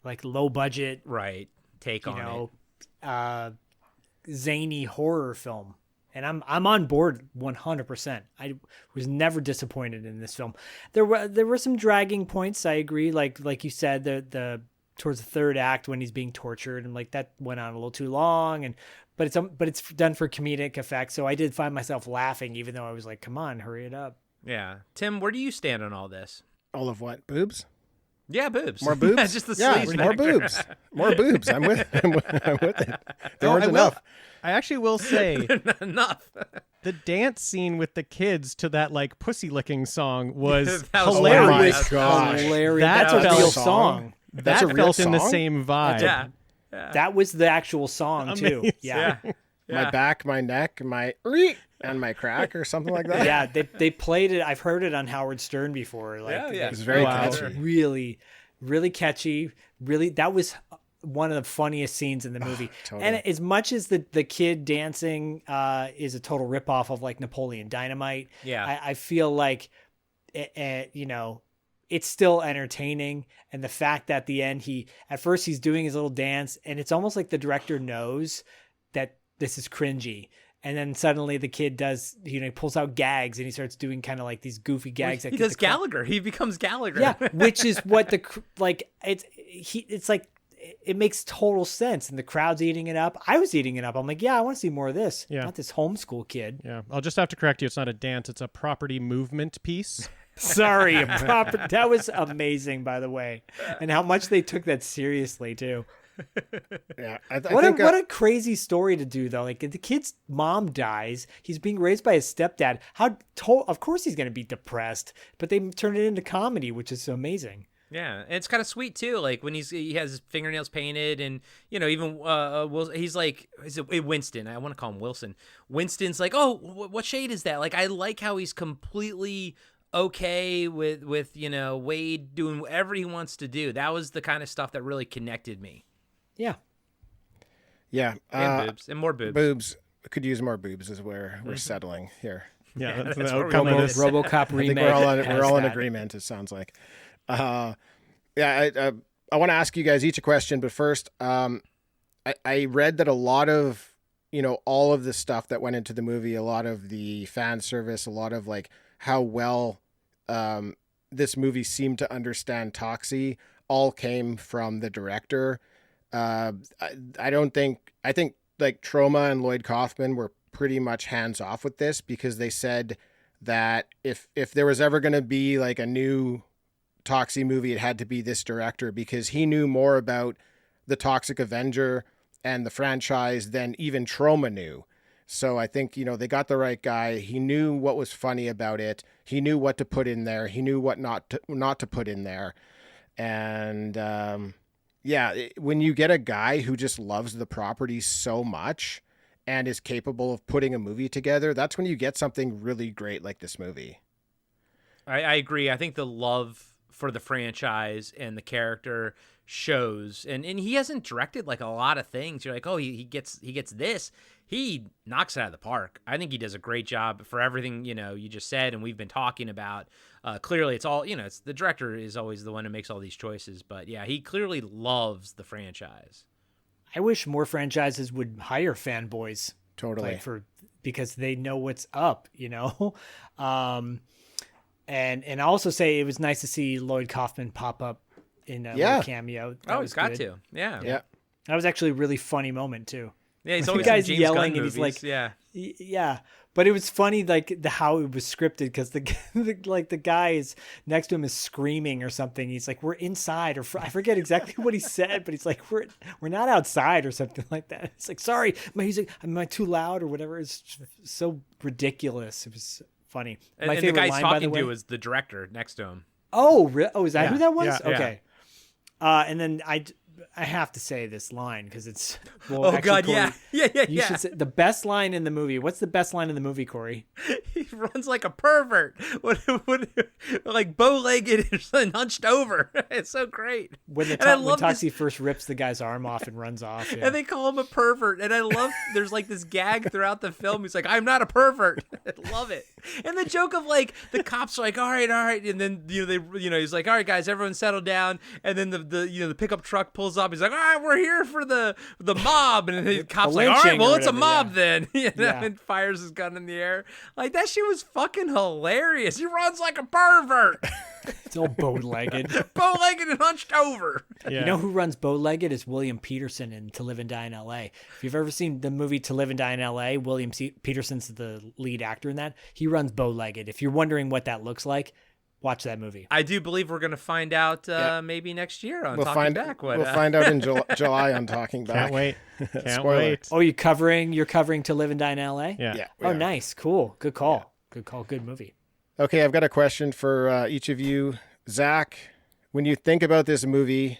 like, low budget, right, take on it. Zany horror film. And I'm on board 100%. I was never disappointed in this film. There were some dragging points, I agree. Like you said, the towards the third act when he's being tortured, and like that went on a little too long, but it's done for comedic effect. So I did find myself laughing, even though I was like, "Come on, hurry it up." Yeah, Tim, where do you stand on all this? All of what? Boobs? Yeah, boobs. More boobs? Just the sleaze more factor. boobs. More boobs. I'm with it. There weren't enough. I actually will say enough. The dance scene with the kids to that like pussy licking song was That was hilarious. Oh my gosh. Hilarious. That That's a felt- real song. That's a That real felt in the song? same vibe. Yeah. That was the actual song too. Amazing. Yeah. My back, my neck, and my crack, or something like that. Yeah, they played it. I've heard it on Howard Stern before. Like, Yeah. It's very Wow. catchy. really, really catchy. Really, that was one of the funniest scenes in the movie. Totally. And as much as the kid dancing is a total ripoff of like Napoleon Dynamite, Yeah. I feel like, it's still entertaining. And the fact that at the end, at first he's doing his little dance, and it's almost like the director knows that this is cringy. And then suddenly the kid does, he pulls out gags and he starts doing kind of like these goofy gags. He does Gallagher. He becomes Gallagher. Yeah, which is what it's like, it makes total sense. And the crowd's eating it up. I was eating it up. I'm like, yeah, I want to see more of this. Yeah. Not this homeschool kid. Yeah, I'll just have to correct you. It's not a dance. It's a property movement piece. Sorry, that was amazing, by the way, and how much they took that seriously too. Yeah, What a crazy story to do though. Like the kid's mom dies, he's being raised by his stepdad. Of course he's going to be depressed, but they turn it into comedy, which is amazing. Yeah, and it's kind of sweet too. Like when he has his fingernails painted, and even he's like, is it Winston? I want to call him Wilson. Winston's like, oh, what shade is that? Like I like how he's completely okay with Wade doing whatever he wants to do. That was the kind of stuff that really connected me. Yeah. Yeah. And boobs. And more boobs. Boobs. Could use more boobs is where we're settling here. Yeah, that's that's the where outcome we of go. this. RoboCop I remake. think we're all in has that. agreement, it sounds like. I want to ask you guys each a question, but first, I read that a lot of, all of the stuff that went into the movie, a lot of the fan service, a lot of like how well this movie seemed to understand Toxie all came from the director. I think like Troma and Lloyd Kaufman were pretty much hands off with this because they said that if there was ever going to be like a new Toxie movie, it had to be this director because he knew more about the Toxic Avenger and the franchise than even Troma knew. So I think, they got the right guy. He knew what was funny about it. He knew what to put in there. He knew what not to put in there. And when you get a guy who just loves the property so much and is capable of putting a movie together, that's when you get something really great like this movie. I agree. I think the love for the franchise and the character shows, and he hasn't directed like a lot of things. You're like, oh, he gets this. He knocks it out of the park. I think he does a great job for everything, you just said, and we've been talking about. Clearly it's all, it's the director is always the one who makes all these choices, but yeah, he clearly loves the franchise. I wish more franchises would hire fanboys. Totally. Because they know what's up, and I also say it was nice to see Lloyd Kaufman pop up in a little cameo. That was got good. to. Yeah. That was actually a really funny moment too. Yeah, he's The always guy's in James yelling Gunn and he's movies. like, yeah. But it was funny, like how it was scripted because the guy is next to him is screaming or something. He's like, "We're inside," or I forget exactly what he said, but he's like, "We're not outside," or something like that. It's like, "Sorry, he's like, am I too loud or whatever?" It's so ridiculous. It was funny. And, My and the favorite guy he's line, by talking the way, to is the director next to him. Oh, is that Yeah. who that was? Yeah. Okay. And then I have to say this line because it's God, Corey, yeah. You should say the best line in the movie. What's the best line in the movie, Corey? He runs like a pervert, like bow-legged and hunched over. It's so great. When And I when love Toxie first rips the guy's arm off and runs off, yeah. And they call him a pervert. And I love, there's like this gag throughout the film. He's like, I'm not a pervert. I love it. And the joke of like, the cops are like, all right. And then, he's like, all right, guys, everyone settle down. And then the pickup truck pulls up. He's like, all right, we're here for the mob. And then the cops like, all right, well, it's a mob then. And fires his gun in the air. Like, that shit was fucking hilarious. He runs like a pervert. It's all bow-legged. Bow-legged and hunched over. Yeah. You know who runs bow-legged is William Peterson in To Live and Die in L.A. If you've ever seen the movie To Live and Die in L.A., William Peterson's the lead actor in that. He runs bow-legged. If you're wondering what that looks like, watch that movie. I do believe we're going to find out maybe next year on Talking Back. We'll find out in July on Talking Back. Can't wait. Can't wait. Oh, you're covering To Live and Die in L.A.? Yeah. Oh, nice. Cool. Good call. Yeah. Good call. Good movie. Okay, I've got a question for each of you. Zach, when you think about this movie,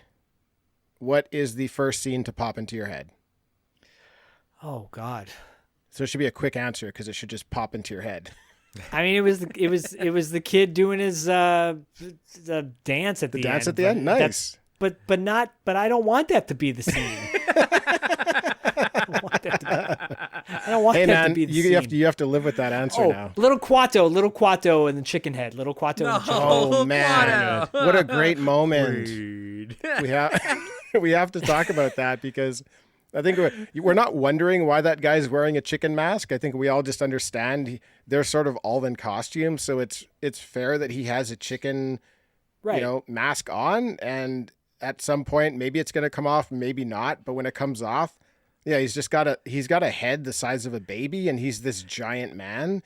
what is the first scene to pop into your head? Oh, God. So it should be a quick answer because it should just pop into your head. I mean, it was the kid doing his the dance at the end. The dance at the end? Nice. But I don't want that to be the scene. I don't want that to be the scene. You have to live with that answer now. Little Quato and the chicken head. Little Quato and the chicken head. Oh, man. What a great moment. We have to talk about that because I think we're not wondering why that guy's wearing a chicken mask. I think we all just understand they're sort of all in costume, so it's fair that he has a chicken, mask on, and at some point maybe it's going to come off, maybe not. But when it comes off, he's got a head the size of a baby, and he's this giant man.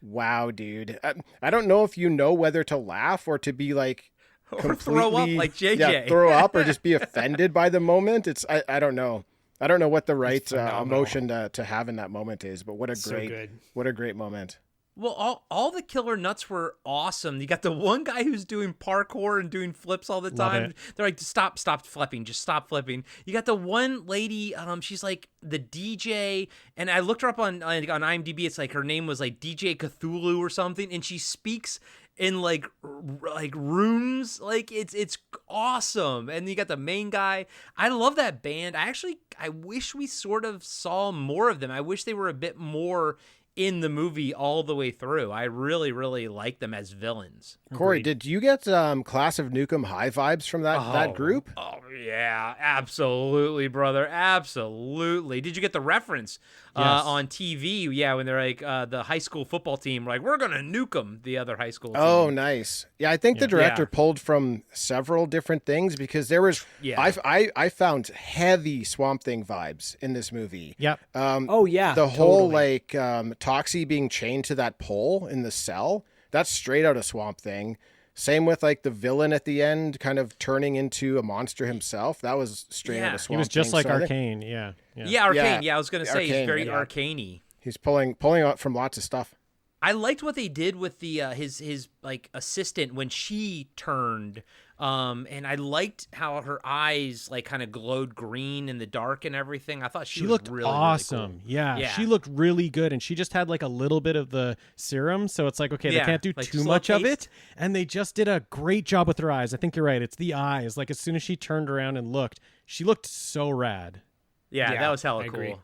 Wow, dude! I don't know if you know whether to laugh or to be like. Or throw up like JJ. Yeah, throw up or just be offended by the moment. I don't know. I don't know what the right emotion to have in that moment is, but what a great moment. Well, all the killer nuts were awesome. You got the one guy who's doing parkour and doing flips all the time. They're like, stop flipping, just stop flipping. You got the one lady, she's like the DJ, and I looked her up on IMDb. It's like her name was like DJ Cthulhu or something, and she speaks in like runes, like it's awesome. And you got the main guy. I love that band. I wish we sort of saw more of them. I wish they were a bit more in the movie all the way through. I really, really like them as villains. Corey, did you get Class of Nukem High vibes from that group? Oh yeah, absolutely, brother, absolutely. Did you get the reference on TV? Yeah, when they're like the high school football team, like we're gonna nuke them, the other high school team. Oh, nice. Yeah, I think the director pulled from several different things because there was. Yeah. I found heavy Swamp Thing vibes in this movie. Yep. The whole like Toxie being chained to that pole in the cell. That's straight out of Swamp Thing. Same with like the villain at the end kind of turning into a monster himself. That was straight out of Swamp Thing. He was just like Arcane. Yeah, Arcane. Yeah, I was going to say Arcane, he's very Arcane-y. He's pulling out from lots of stuff. I liked what they did with the his like assistant when she turned. And I liked how her eyes like kind of glowed green in the dark and everything. I thought she looked really, awesome. Really cool. Yeah, she looked really good, and she just had like a little bit of the serum, so it's like they can't do like too much of it, and they just did a great job with her eyes. I think you're right. It's the eyes. Like as soon as she turned around and looked, she looked so rad. Yeah, that was hella cool. Agree.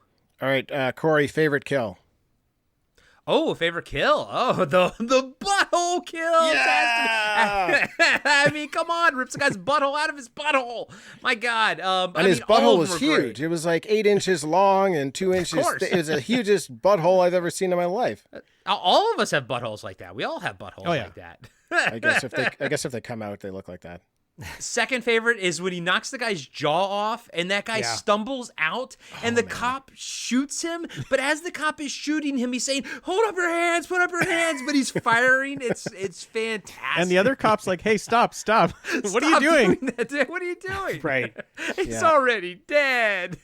All right, Corey, favorite kill. Oh, favorite kill. Oh, the butthole kill. Yeah! I mean, come on. Rips the guy's butthole out of his butthole. My God. And his butthole was huge. It was like 8 inches long and 2 inches. It was the hugest butthole I've ever seen in my life. All of us have buttholes like that. We all have buttholes like that. I guess if they come out, they look like that. Second favorite is when he knocks the guy's jaw off and that guy stumbles out and the cop shoots him. But as the cop is shooting him, he's saying, "Hold up your hands, put up your hands." But he's firing. It's fantastic. And the other cop's like, "Hey, stop. What are you doing? What are you doing?" Right. He's already dead.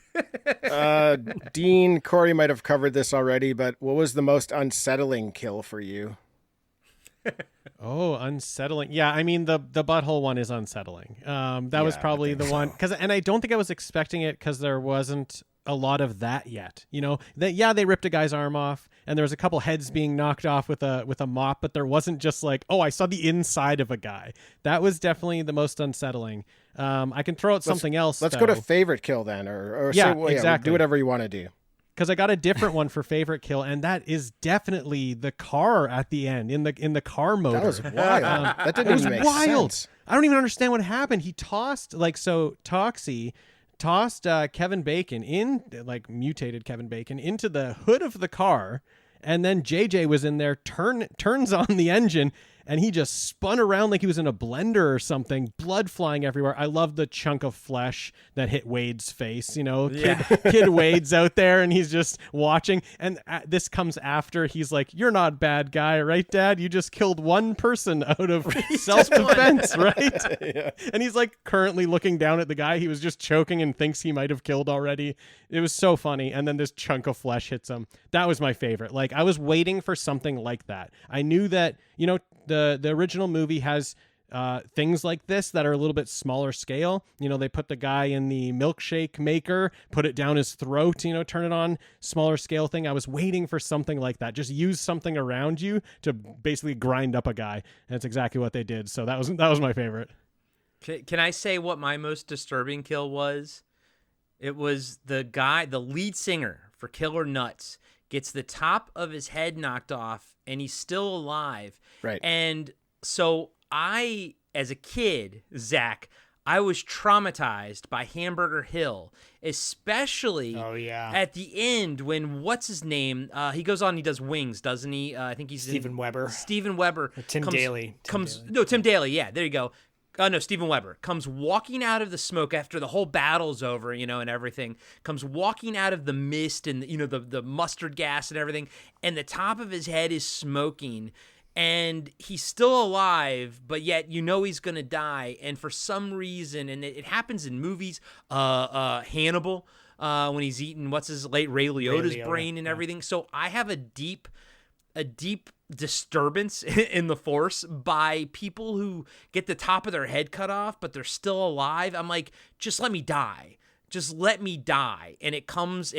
Dean, Corey might have covered this already, but what was the most unsettling kill for you? Oh, unsettling. Yeah, I mean the butthole one is unsettling. That was probably the one and I don't think I was expecting it because there wasn't a lot of that yet. You know, they ripped a guy's arm off and there was a couple heads being knocked off with a mop, but there wasn't just like, oh, I saw the inside of a guy. That was definitely the most unsettling. I can throw out something else. Let's go to favorite kill then, or exactly. Do whatever you want to do. Because I got a different one for favorite kill, and that is definitely the car at the end in the car motor. That was wild. That didn't even make sense. I don't even understand what happened. He tossed Toxie tossed Kevin Bacon mutated Kevin Bacon into the hood of the car, and then JJ was in there, turns on the engine, and he just spun around like he was in a blender or something, blood flying everywhere. I love the chunk of flesh that hit Wade's face. Kid Wade's out there and he's just watching. And this comes after he's like, "You're not a bad guy, right, Dad? You just killed one person out of self-defense, right?" Yeah. And he's like currently looking down at the guy he was just choking and thinks he might have killed already. It was so funny. And then this chunk of flesh hits him. That was my favorite. Like, I was waiting for something like that. I knew that, the original movie has things like this that are a little bit smaller scale. They put the guy in the milkshake maker, put it down his throat, turn it on, smaller scale thing. I was waiting for something like that. Just use something around you to basically grind up a guy. And that's exactly what they did. So that was my favorite. Can I say what my most disturbing kill was? It was the guy, the lead singer for Killer Nuts, gets the top of his head knocked off and he's still alive. Right. And so I, as a kid, Zach, I was traumatized by Hamburger Hill, especially at the end when, what's his name? He goes on, he does Wings, doesn't he? I think he's Steven Weber. Steven Weber. Tim Daly. Tim Daly. Yeah, there you go. No, Steven Weber comes walking out of the smoke after the whole battle's over, and everything. Comes walking out of the mist and, the mustard gas and everything. And the top of his head is smoking. And he's still alive, but yet he's going to die. And for some reason, and it happens in movies, Hannibal, when he's eating, Ray Liotta's brain and everything. So I have a deep disturbance in the Force by people who get the top of their head cut off, but they're still alive. I'm like, just let me die. Just let me die. And it comes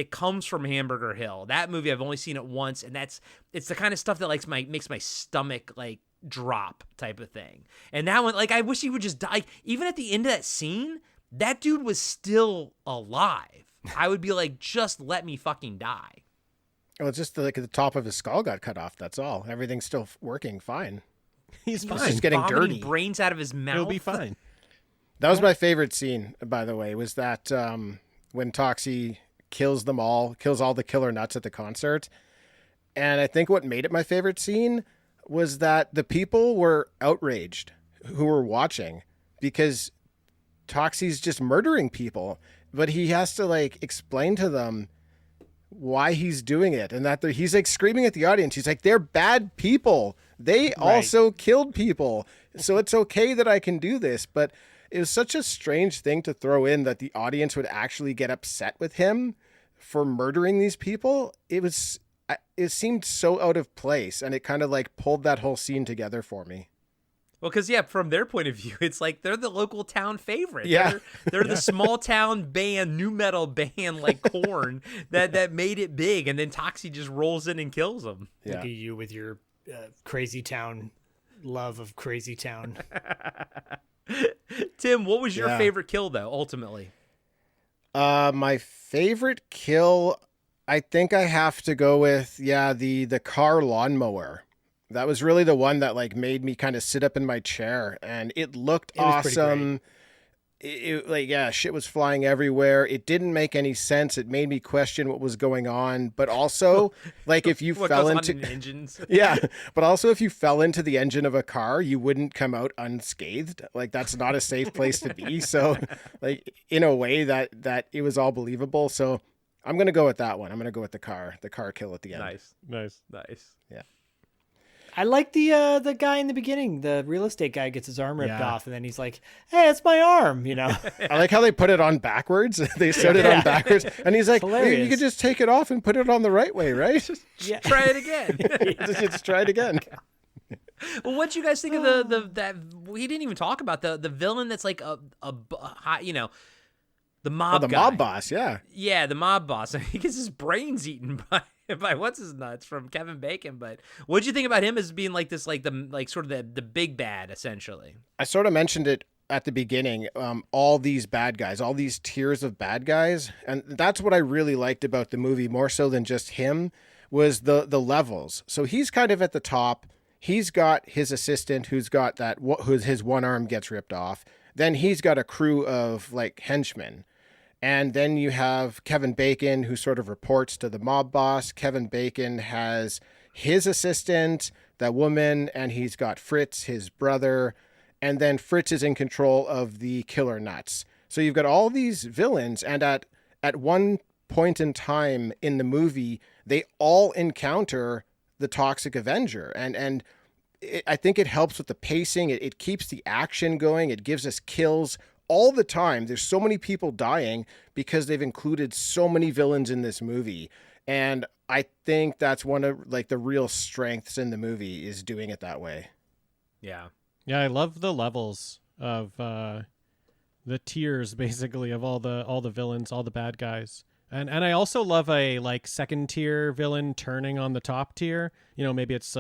from Hamburger Hill. That movie, I've only seen it once, and it's the kind of stuff that makes my stomach drop type of thing. And that one, I wish he would just die. Even at the end of that scene, that dude was still alive. I would be like, just let me fucking die. Well, it's just the top of his skull got cut off. That's all. Everything's still working fine. He's fine. Just getting dirty. Brains out of his mouth. He'll be fine. That was my favorite scene, by the way, was that when Toxie kills them all, kills all the killer nuts at the concert. And I think what made it my favorite scene was that the people were outraged who were watching because Toxie's just murdering people. But he has to explain to them why he's doing it, and that he's screaming at the audience. He's like, they're bad people. They also killed people. So it's okay that I can do this. But it was such a strange thing to throw in that the audience would actually get upset with him for murdering these people. It seemed so out of place, and it kind of pulled that whole scene together for me. Well, because, from their point of view, it's like they're the local town favorite. Yeah. They're the small town band, new metal band like Korn that made it big. And then Toxie just rolls in and kills them. Yeah. Look at you with your crazy town love of crazy town. Tim, what was your favorite kill, though, ultimately? My favorite kill, I think I have to go with, the car lawnmower. That was really the one that made me kind of sit up in my chair, and it looked awesome. Shit was flying everywhere. It didn't make any sense. It made me question what was going on, but also if you fell into engines. But also if you fell into the engine of a car, you wouldn't come out unscathed. That's not a safe place to be. So in a way that it was all believable. So I'm going to go with that one. I'm going to go with the car kill at the end. Nice. Yeah. I like the guy in the beginning. The real estate guy gets his arm ripped off, and then he's like, "Hey, it's my arm," I like how they put it on backwards. They sewed it on backwards, and he's like, "Hey, you could just take it off and put it on the right way, right? Just try it again. Just try it again." Well, what do you guys think of that? We didn't even talk about the villain that's like the mob guy. Mob boss, yeah. Yeah, the mob boss. He gets his brains eaten by what's his nuts from Kevin Bacon. But what'd you think about him as being like this, sort of the big bad, essentially? I sort of mentioned it at the beginning. All these bad guys, all these tiers of bad guys, and that's what I really liked about the movie more so than just him was the levels. So he's kind of at the top. He's got his assistant who's got his one arm gets ripped off. Then he's got a crew of henchmen. And then you have Kevin Bacon, who sort of reports to the mob boss. Kevin Bacon has his assistant. that woman, and he's got Fritz, his brother, and then Fritz is in control of the killer nuts. So you've got all these villains, and at one point in time in the movie, they all encounter the Toxic Avenger, and I think it helps with the pacing. It keeps the action going. It gives us kills all the time. There's so many people dying because they've included so many villains in this movie. And I think that's one of like the real strengths in the movie is doing it that way. Yeah. Yeah, I love the levels of the tiers basically of all the villains, all the bad guys. And I also love a like second tier villain turning on the top tier. You know, maybe it's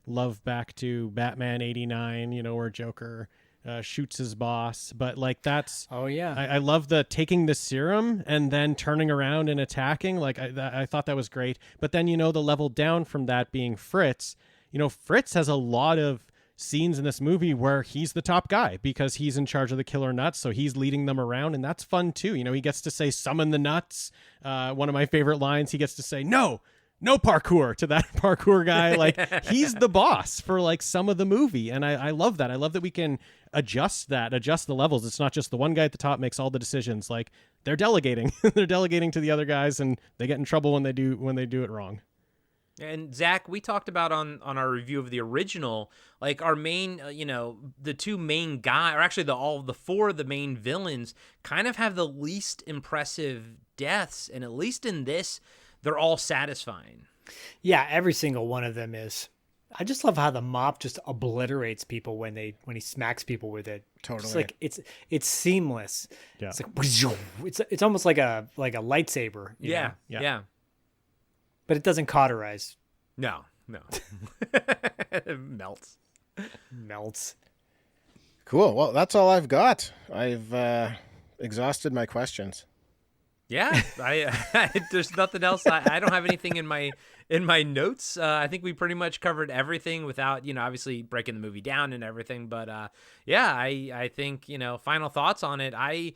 love back to Batman 89, you know, where Joker shoots his boss, but like that's I love the taking the serum and then turning around and attacking. Like I thought that was great. But then, you know, the level down from that being Fritz, you know, Fritz has a lot of scenes in this movie where he's the top guy because he's in charge of the killer nuts, so he's leading them around, and that's fun too. You know, he gets to say summon the nuts. One of my favorite lines, he gets to say no parkour to that parkour guy. Like he's the boss for like some of the movie, and I love that. I love that we can adjust the levels. It's not just the one guy at the top makes all the decisions. Like they're delegating they're delegating to the other guys, and they get in trouble when they do it wrong. And Zach, we talked about on our review of the original, like our main, the two main guys, or actually all the four of the main villains kind of have the least impressive deaths. And at least in this, they're all satisfying. Yeah, every single one of them is. I just love how the mop just obliterates people when he smacks people with it. Totally. It's like it's seamless. Yeah. It's like it's almost like a lightsaber. you know? Yeah. But it doesn't cauterize. No. It melts. Cool. Well, that's all I've got. I've exhausted my questions. Yeah, there's nothing else. I don't have anything in my notes. I think we pretty much covered everything without, obviously breaking the movie down and everything. But I think, final thoughts on it. I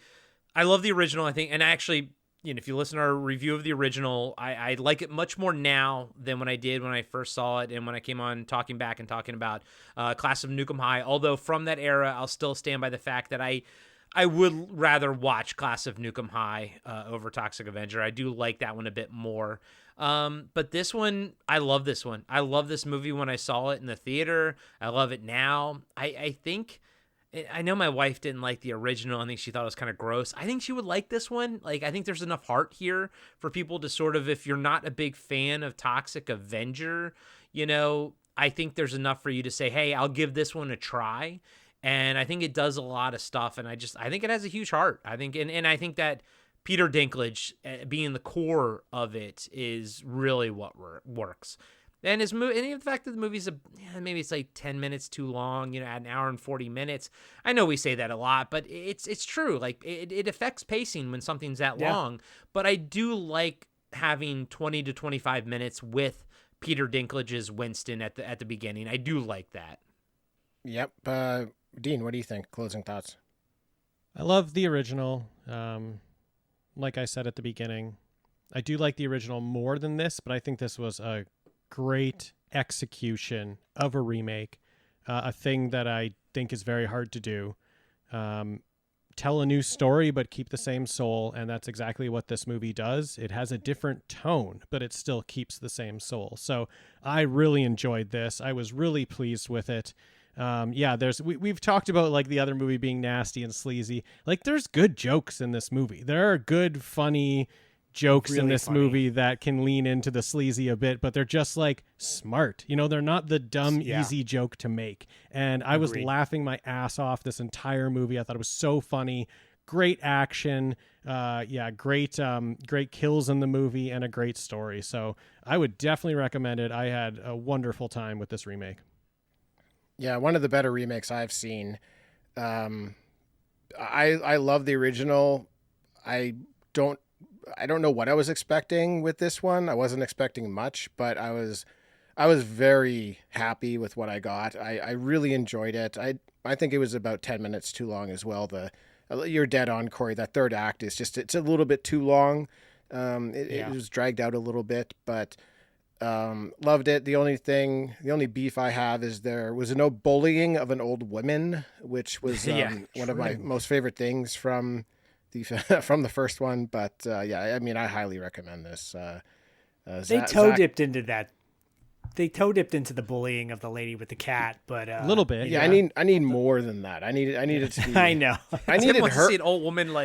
love the original, I think, and actually, if you listen to our review of the original, I like it much more now than when I did when I first saw it and when I came on talking about Class of Nukem High. Although from that era, I'll still stand by the fact that I would rather watch Class of Nukem High over Toxic Avenger. I do like that one a bit more. But this one, I love this one. I love this movie when I saw it in the theater. I love it now. I know my wife didn't like the original. I think she thought it was kind of gross. I think she would like this one. Like, I think there's enough heart here for people to sort of, if you're not a big fan of Toxic Avenger, I think there's enough for you to say, hey, I'll give this one a try. And I think it does a lot of stuff. And I think it has a huge heart. I think, and I think that Peter Dinklage being the core of it is really what works. And his movie, and the fact that the movie's maybe it's like 10 minutes too long, at an hour and 40 minutes. I know we say that a lot, but it's true. Like it affects pacing when something's that long. But I do like having 20 to 25 minutes with Peter Dinklage's Winston at the beginning. I do like that. Yep. Dean, what do you think? Closing thoughts. I love the original. Like I said at the beginning, I do like the original more than this, but I think this was a great execution of a remake, a thing that I think is very hard to do. Tell a new story, but keep the same soul, and that's exactly what this movie does. It has a different tone, but it still keeps the same soul. So I really enjoyed this. I was really pleased with it. We've talked about like the other movie being nasty and sleazy. Like there's good jokes in this movie. There are good, funny jokes in this movie that can lean into the sleazy a bit, but they're just like smart. They're not the dumb, easy joke to make. And I was laughing my ass off this entire movie. I thought it was so funny. Great action. Great kills in the movie and a great story. So I would definitely recommend it. I had a wonderful time with this remake. Yeah, one of the better remakes I've seen. I love the original. I don't know what I was expecting with this one. I wasn't expecting much, but I was very happy with what I got. I really enjoyed it. I think it was about 10 minutes too long as well. You're dead on, Corey. That third act is it's a little bit too long. It was dragged out a little bit, but Loved it. The only beef I have is there was no bullying of an old woman, which was one of my most favorite things from the first one. But I mean, I highly recommend this. They toe dipped into that. They toe dipped into the bullying of the lady with the cat, but a little bit. Yeah, I need more than that. I need it to be. I know. I needed to her. see an old woman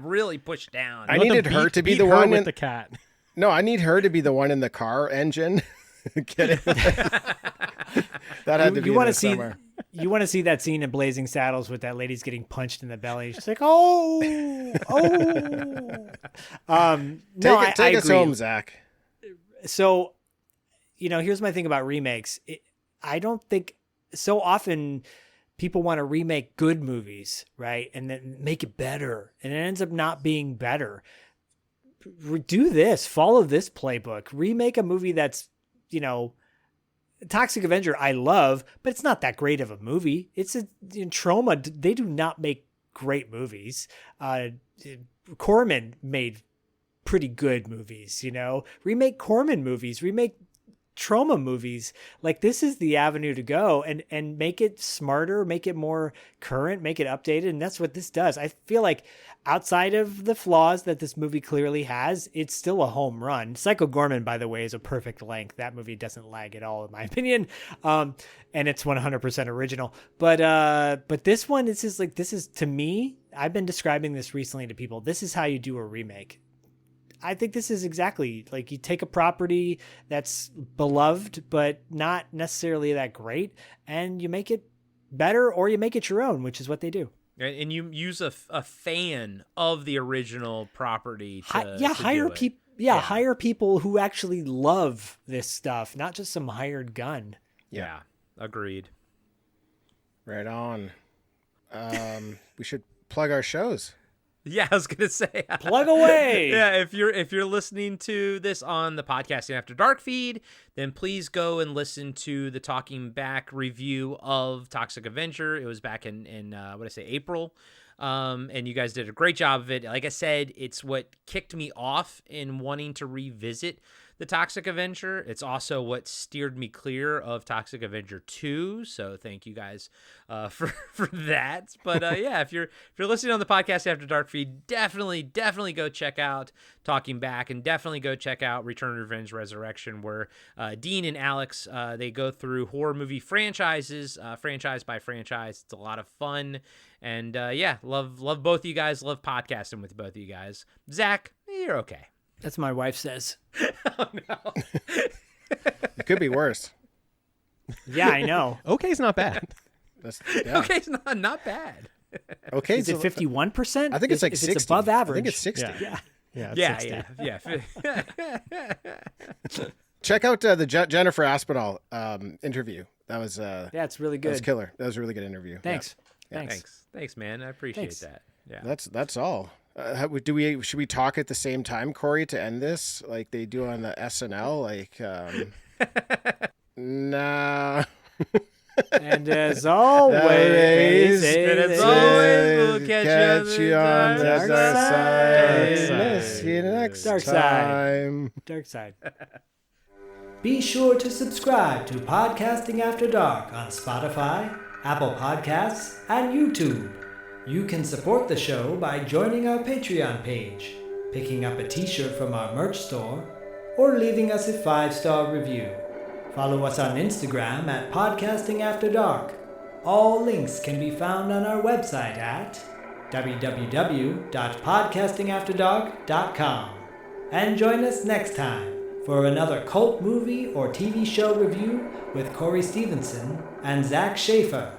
really pushed down. I needed her to be the one with the cat. No, I need her to be the one in the car engine. Kidding. That had to be there somewhere. You want to see that scene in Blazing Saddles with that lady's getting punched in the belly. She's like, oh. Take us home, Zach. So, here's my thing about remakes. I don't think so often people want to remake good movies, right? And then make it better. And it ends up not being better. Do this, follow this playbook, remake a movie that's, Toxic Avenger I love, but it's not that great of a movie. It's in Trauma. They do not make great movies. Corman made pretty good movies, remake Corman movies, remake Trauma movies. Like, this is the avenue to go and make it smarter, make it more current, make it updated. And that's what this does. I feel like outside of the flaws that this movie clearly has, it's still a home run. Psycho Gorman, by the way, is a perfect length. That movie doesn't lag at all, in my opinion. And it's 100% original. But this one, this is to me, I've been describing this recently to people. This is how you do a remake. I think this is exactly like you take a property that's beloved, but not necessarily that great, and you make it better, or you make it your own, which is what they do. And you use a fan of the original property to hire people. Yeah, hire people who actually love this stuff, not just some hired gun. Yeah, agreed. Right on. We should plug our shows. Yeah, I was gonna say plug away. Yeah, if you're listening to this on the Podcasting After Dark feed, then please go and listen to the Talking Back review of Toxic Avenger. It was back in April. And you guys did a great job of it. Like I said, it's what kicked me off in wanting to revisit the Toxic Avenger. It's also what steered me clear of Toxic Avenger 2. So thank you guys for that. But if you're listening on the Podcast After Dark feed, definitely go check out Talking Back, and definitely go check out Return, Revenge, Resurrection, where Dean and Alex they go through horror movie franchises, franchise by franchise. It's a lot of fun. And love both of you guys. Love podcasting with both of you guys. Zach, you're okay. That's my wife says. Oh, no. It could be worse. Yeah, I know. Okay's not bad. Okay's not bad. Okay, is it 51%? I think it's like 60. It's above average. I think it's 60. Yeah. Check out the Jennifer Aspinall interview. That was it's really good. That was killer. That was a really good interview. Thanks. Yeah. Thanks, man. I appreciate that. Yeah, that's all. Should we talk at the same time, Corey, to end this like they do on the SNL? Like, nah. And as always, we'll catch you on the dark side. See you next time. Dark side. Be sure to subscribe to Podcasting After Dark on Spotify, Apple Podcasts, and YouTube. You can support the show by joining our Patreon page, picking up a t-shirt from our merch store, or leaving us a 5-star review. Follow us on Instagram at Podcasting After Dark. All links can be found on our website at www.podcastingafterdark.com. And join us next time for another cult movie or TV show review with Corey Stevenson and Zach Schaefer.